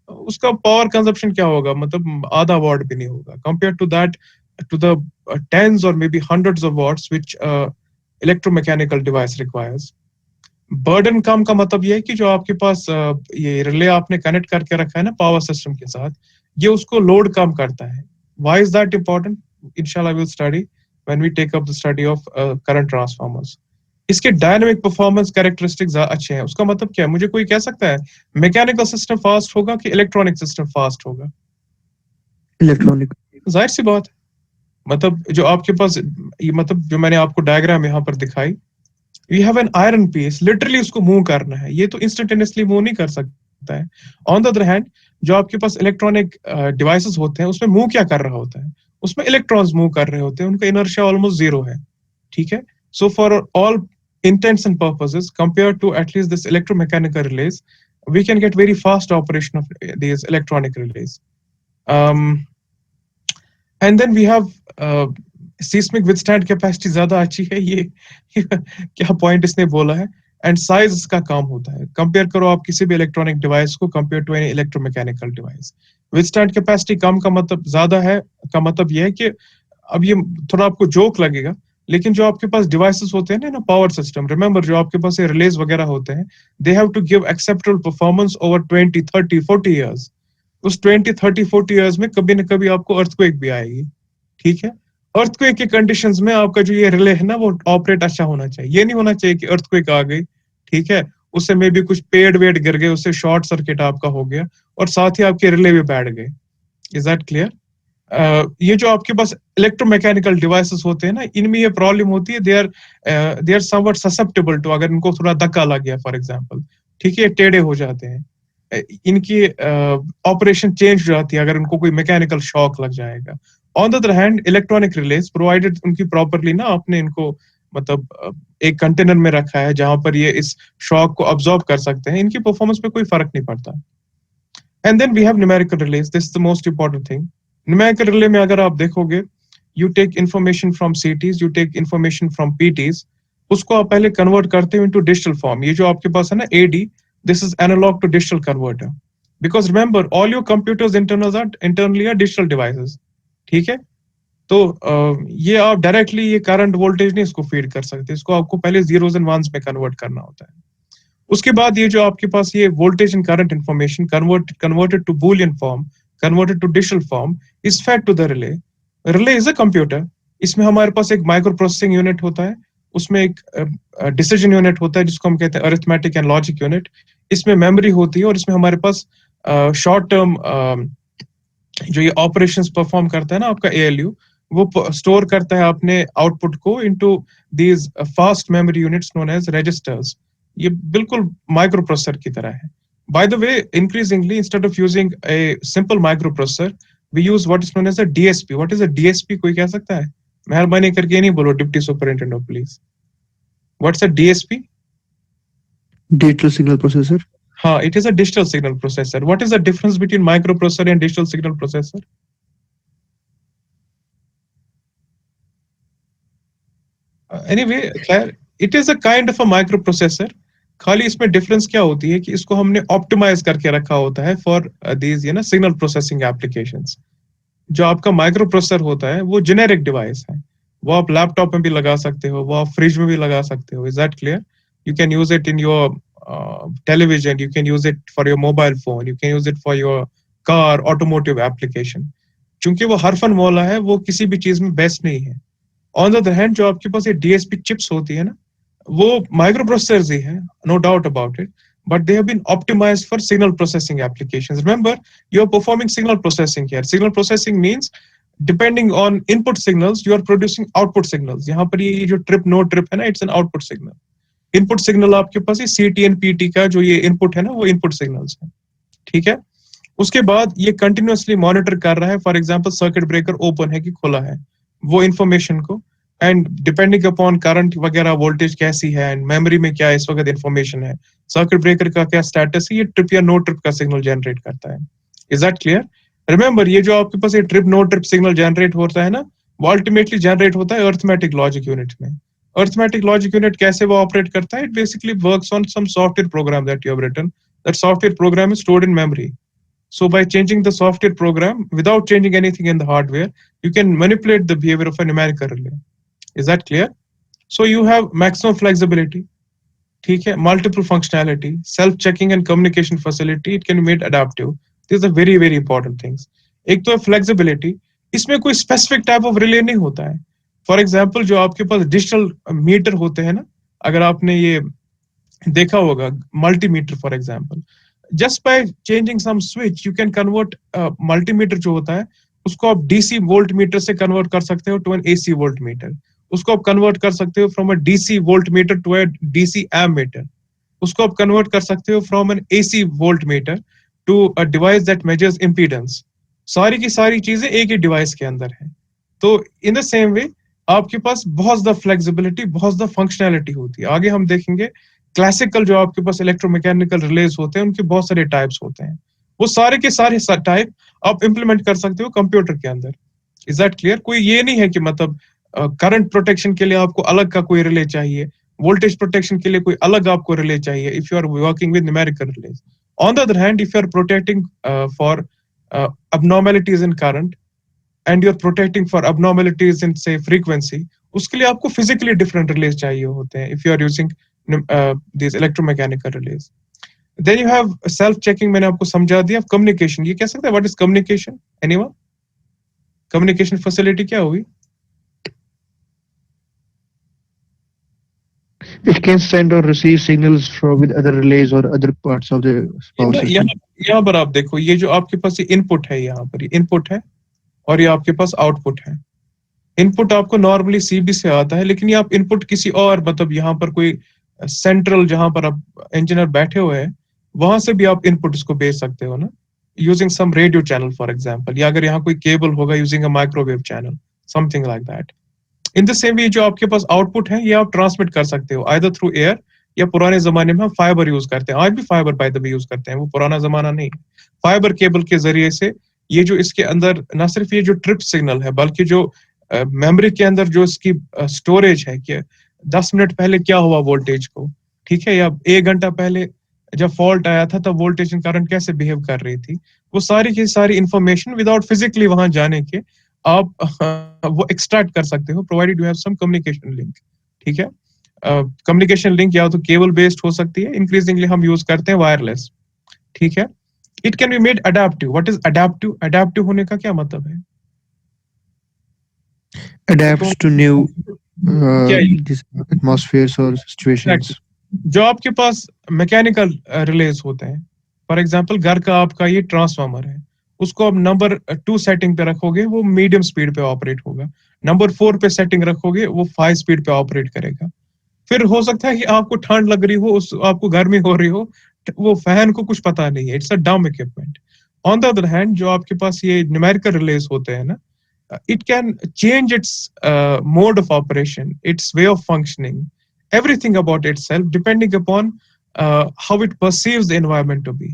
उसका पावर कंजप्शन क्या होगा, मतलब आधा वॉट भी नहीं होगा compare to that, to the tens or maybe hundreds of watts which electromechanical device requires. Burden कम का मतलब ये है कि जो आपके पास ये रिले आपने कनेक्ट करके रखा है ना पावर सिस्टम के साथ, ये उसको लोड कम करता है। Why is that important? इंशाल्लाह will study when we take up the study of current transformers. इसके डायनामिक परफॉर्मेंस कैरेक्टरिस्टिक्स अच्छे हैं। उसका मतलब क्या है? मुझे कोई कह सकता है मैकेनिकल सिस्टम फास्ट होगा कि इलेक्ट्रॉनिक सिस्टम फास्ट होगा? इलेक्ट्रॉनिक। जाहिर सी बात है। मतलब जो आपके पास ये, मतलब जो मैंने आपको डायग्राम यहाँ पर दिखाई, you have an iron piece, literally उसको मूव करना है, ये तो इंस्टेंटेनियसली मूव नहीं कर सकता है। ऑन द अदर हैंड जो आपके पास इलेक्ट्रॉनिक डिवाइसेस होते हैं उसमें मूव क्या कर रहा होता है? उसमें इलेक्ट्रॉन्स मूव कर रहे होते हैं, उनका इनर्शिया ऑलमोस्ट जीरो है, ठीक है। So for all intents and purposes compared to at least this electromechanical relays, we can get very fast operation of these electronic relays. And then we have seismic withstand capacity ज्यादा अच्छी है, ये क्या point इसने बोला है। And size इसका कम होता है। कंपेयर करो आप किसी भी इलेक्ट्रॉनिक डिवाइस को compare to any electromechanical device. Withstand capacity कम का मतलब ज्यादा है का मतलब ये है कि अब ये थोड़ा आपको जोक लगेगा, लेकिन जो आपके पास डिवाइसेस होते हैं ना पावर सिस्टम, रिमेंबर जो आपके पास ये रिलेज वगैरह होते हैं, they have to give acceptable performance over 20 30 40 years. उस 20 30 40 इयर्स में कभी न कभी आपको अर्थक्वेक भी आएगी, ठीक है। अर्थक्वेक के कंडीशंस में आपका जो ये रिले है ना वो ऑपरेट अच्छा होना चाहिए। ये नहीं होना चाहिए कि अर्थक्वेक आ गई, ठीक है, उससे में भी कुछ पेड़ वेड़ गिर गए, उससे शॉर्ट सर्किट आपका हो गया और साथ ही आपके रिले भी बैठ गए। Is that clear? ये जो आपके पास इलेक्ट्रोमैकेनिकल डिवाइसेस होते हैं ना, इनमें ये प्रॉब्लम होती है, they are somewhat susceptible to, अगर इनको थोड़ा धक्का लग गया फॉर एग्जांपल, ठीक है, टेढ़े हो जाते हैं, इनकी ऑपरेशन चेंज हो जाती है अगर इनको कोई मैकेनिकल शॉक लग जाएगा। On the other hand electronic release provided उनकी प्रॉपरली ना आपने इनको मतलब एक कंटेनर में रखा है जहां पर ये इस शॉक को अब्सॉर्ब कर सकते हैं, इनकी परफॉर्मेंस पे कोई फर्क नहीं पड़ता। And then we have numerical relays, this is the most important thing. Numerical relay में अगर आप देखोगे, you take information from CTs, you take information from PTs, उसको आप पहले कन्वर्ट करते हो इनटू डिजिटल फॉर्म। ये जो आपके पास है ना AD, this is analog to digital converter, because remember all your computers internally are digital devices, ठीक है। तो ये आप डायरेक्टली ये करंट वोल्टेज नहीं इसको फीड कर सकते, इसको आपको पहले जीरोस एंड वंस में कन्वर्ट करना होता है। उसके बाद ये जो आपके पास ये voltage and current information converted to Boolean form, converted to digital form, is fed to the relay. Relay is a computer, इसमें हमारे पास एक माइक्रो प्रोसेसिंग यूनिट होता है, उसमें एक डिसीजन यूनिट होता है जिसको हम कहते हैं अरिथमेटिक एंड लॉजिक यूनिट, इसमें मेमोरी होती है और इसमें हमारे पास शॉर्ट टर्म जो ये ऑपरेशंस परफॉर्म करता है ना आपका एएलयू, वो स्टोर करता है अपने आउटपुट को into these fast memory units known as registers. ये बिल्कुल माइक्रो प्रोसेसर की तरह है। By the way, increasingly instead of using a simple micro processor, we use what is known as a DSP. What is a DSP? कोई कह सकता है? मेहरबानी करके नहीं बोलो deputy superintendent please. What's a DSP? Digital signal processor. हाँ, it is a digital signal processor. What is the difference between microprocessor and digital signal processor? Anyway, खैर, it is a kind of a microprocessor. खाली इसमें difference क्या होती है कि इसको हमने ऑप्टिमाइज करके रखा होता है फॉर दीज ये ना सिग्नल प्रोसेसिंग एप्लीकेशंस। जो आपका माइक्रो प्रोसेसर होता है वो जेनेरिक डिवाइस है, वो आप लैपटॉप में भी लगा सकते हो, वो आप फ्रिज में भी लगा सकते हो। Is that clear? You can use it in your television, you can use it for your mobile phone, you can use it for your car automotive application. क्योंकि वो हरफन मौला है, वो किसी भी चीज में बेस्ट नहीं है। ऑन द अदर हैंड जो आपके पास ये डीएसपी चिप्स होती है ना, वो माइक्रो प्रोसेसर्स ही है, no doubt about it, but they have been optimized for signal processing applications. Remember, you're performing signal processing here. Signal processing means depending on input signals, you are producing output signals. यहाँ पर ये जो trip no trip है ना, it's an output signal. Input signal आपके पास ये सीटी एंड पीटी का जो ये इनपुट है ना, वो इनपुट सिग्नल्स है, ठीक है। उसके बाद ये कंटिन्यूअसली मॉनिटर कर रहा है, for example circuit breaker open है कि खुला है, वो इंफॉर्मेशन को, एंड डिपेंडिंग अपॉन करंट वगैरह वोल्टेज कैसी है एंड मेमोरी में क्या इस वक्त इंफॉर्मेशन है, सर्किट ब्रेकर का क्या स्टेटस है, ये ट्रिप या नो ट्रिप का सिग्नल जनरेट करता है। Is that clear? रिमेंबर, ये जो आपके पास ये trip no trip signal generate होता है ना, वो अल्टीमेटली जनरेट होता है अर्थमेटिक लॉजिक यूनिट में। अर्थमेटिक लॉजिक यूनिट कैसे वो ऑपरेट करता है? It basically works on some software program that you have written, that software program is stored in memory. So by changing the software program without changing anything in the hardware, you can manipulate the behavior of a numerical relay. Is that clear? So you have maximum flexibility, ठीक है, multiple functionality, self-checking and communication facility. It can be made adaptive. These are very very important things. एक तो है flexibility. इसमें कोई specific type of relay नहीं होता है. For example, जो आपके पास digital meter होते हैं ना, अगर आपने ये देखा होगा, multimeter for example, just by changing some switch you can convert multimeter जो होता है उसको आप DC voltmeter से convert कर सकते हो to an AC voltmeter. उसको आप convert कर सकते हो from a DC voltmeter to a DC ammeter. उसको आप convert कर सकते हो from an AC voltmeter to a device that measures impedance. सारी की सारी चीजें एक ही डिवाइस के अंदर है। तो in the same way आपके पास बहुत ज्यादा फ्लेक्सिबिलिटी, बहुत ज्यादा फंक्शनैलिटी होती है। आगे हम देखेंगे क्लासिकल जो आपके पास इलेक्ट्रोमैकेनिकल रिलेज होते हैं उनके बहुत सारे टाइप्स होते हैं, वो सारे के सारे टाइप आप इंप्लीमेंट कर सकते हो कंप्यूटर के अंदर। Is that clear? कोई ये नहीं है कि मतलब करंट प्रोटेक्शन के लिए आपको अलग का कोई रिले चाहिए, वोल्टेज प्रोटेक्शन के लिए कोई अलग आपको रिले चाहिए if you are working with numerical relays. On the other hand, if you are protecting for abnormalities in current and you're protecting for abnormalities in say frequency, उसके लिए आपको physically different relays चाहिए होते हैं if you are using these electromechanical relays. Then you have self-checking, मैंने आपको समझा दिया। communication, ये कह सकते हैं what is communication? Anyone? communication facility क्या हुई? It can send or receive signals from with other relays or other parts of the power system. यहाँ पर आप देखो, ये जो आपके पास ये इनपुट है, यहाँ पर ये इनपुट है और ये आपके पास आउटपुट है। इनपुट आपको नॉर्मली सीबी से आता है, लेकिन ये आप इनपुट किसी और मतलब यहाँ पर कोई सेंट्रल जहां पर आप इंजीनियर बैठे हुए हैं वहां से भी आप इनपुट इसको भेज सकते हो ना, using some radio channel for example, या अगर यहाँ कोई केबल होगा using a microwave channel, something like that. In the same way जो आपके पास आउटपुट है ये आप ट्रांसमिट कर सकते हो आइदर थ्रू एयर, या पुराने जमाने में हम फाइबर यूज करते हैं, आज भी fibre bye the way use करते हैं, वो पुराना जमाना नहीं। फाइबर केबल के जरिए से ये जो इसके अंदर न सिर्फ ये जो ट्रिप सिग्नल है बल्कि जो मेमोरी के अंदर जो इसकी स्टोरेज है कि 10 मिनट पहले क्या हुआ वोल्टेज को, ठीक है, या 1 घंटा पहले जब फॉल्ट आया था तब वोल्टेज एंड करंट कैसे बिहेव कर रही थी, वो सारी की सारी इंफॉर्मेशन विदाउट फिजिकली वहां जाने के आप वो एक्सट्रैक्ट कर सकते हो, provided you have some communication link. ठीक है, कम्युनिकेशन लिंक या तो केबल बेस्ड हो सकती है, इंक्रीजिंगली हम यूज करते हैं वायरलेस। ठीक है, it can be made adaptive. What is adaptive? Adaptive होने का क्या मतलब है? Adapts to new these atmospheres or situations. जो आपके पास मैकेनिकल रिलेज होते हैं, फॉर एग्जांपल घर का आपका ये ट्रांसफार्मर है, उसको आप नंबर 2 सेटिंग पे रखोगे वो मीडियम स्पीड पे ऑपरेट होगा, नंबर 4 पे सेटिंग रखोगे वो 5 स्पीड पे ऑपरेट करेगा। फिर हो सकता है कि आपको ठंड लग रही हो, आपको गर्मी हो रही हो, वो फैन को कुछ पता नहीं है, इट्स अ डम equipment. On the other hand जो आपके पास ये न्यूमेरिकल रिलेज होते हैं ना, it can change its mode of operation, its way of functioning, everything about itself depending upon how it perceives the environment to be.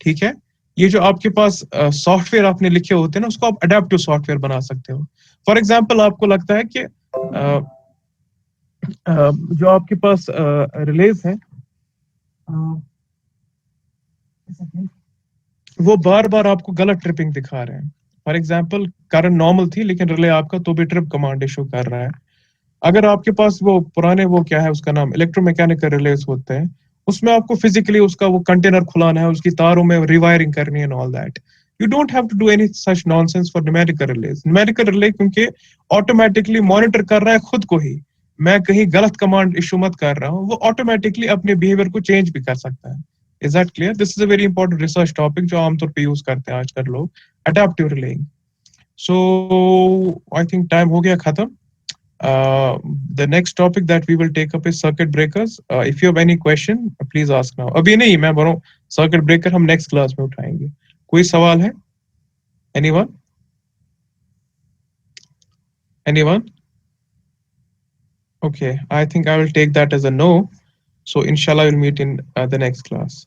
ठीक है, ये जो आपके पास सॉफ्टवेयर आपने लिखे होते हैं ना, उसको आप अडेप्टिव सॉफ्टवेयर बना सकते हो। फॉर एग्जांपल आपको लगता है कि जो आपके पास रिलेज है वो बार बार आपको गलत ट्रिपिंग दिखा रहे हैं। फॉर एग्जाम्पल करंट नॉर्मल थी लेकिन रिले आपका तो भी ट्रिप कमांड इशू कर रहा है। अगर आपके पास वो पुराने वो क्या है उसका नाम इलेक्ट्रोमैकेनिकल रिलेज होते हैं, उसमें आपको फिजिकली उसका वो कंटेनर खुलाना है, उसकी तारों में रिवायरिंग करनी है and all that. You don't have to do any such nonsense for numerical relays. Numerical relay क्योंकि automatically monitor कर रहा है खुद को ही, मैं कहीं गलत command issue मत कर रहा हूँ, वो automatically अपने behavior को change भी कर सकता है. Is that clear? This is a very important research topic जो आमतौर पे use करते हैं आजकल लोग, adaptive relaying. So I think time हो गया खत्म. The next topic that we will take up is circuit breakers. If you have any question, please ask now. अभी नहीं, मैं बोल रहा हूँ circuit breaker हम next class में उठाएंगे. कोई सवाल है? Anyone? Anyone? Okay, I think I will take that as a no. So inshallah we'll meet in the next class.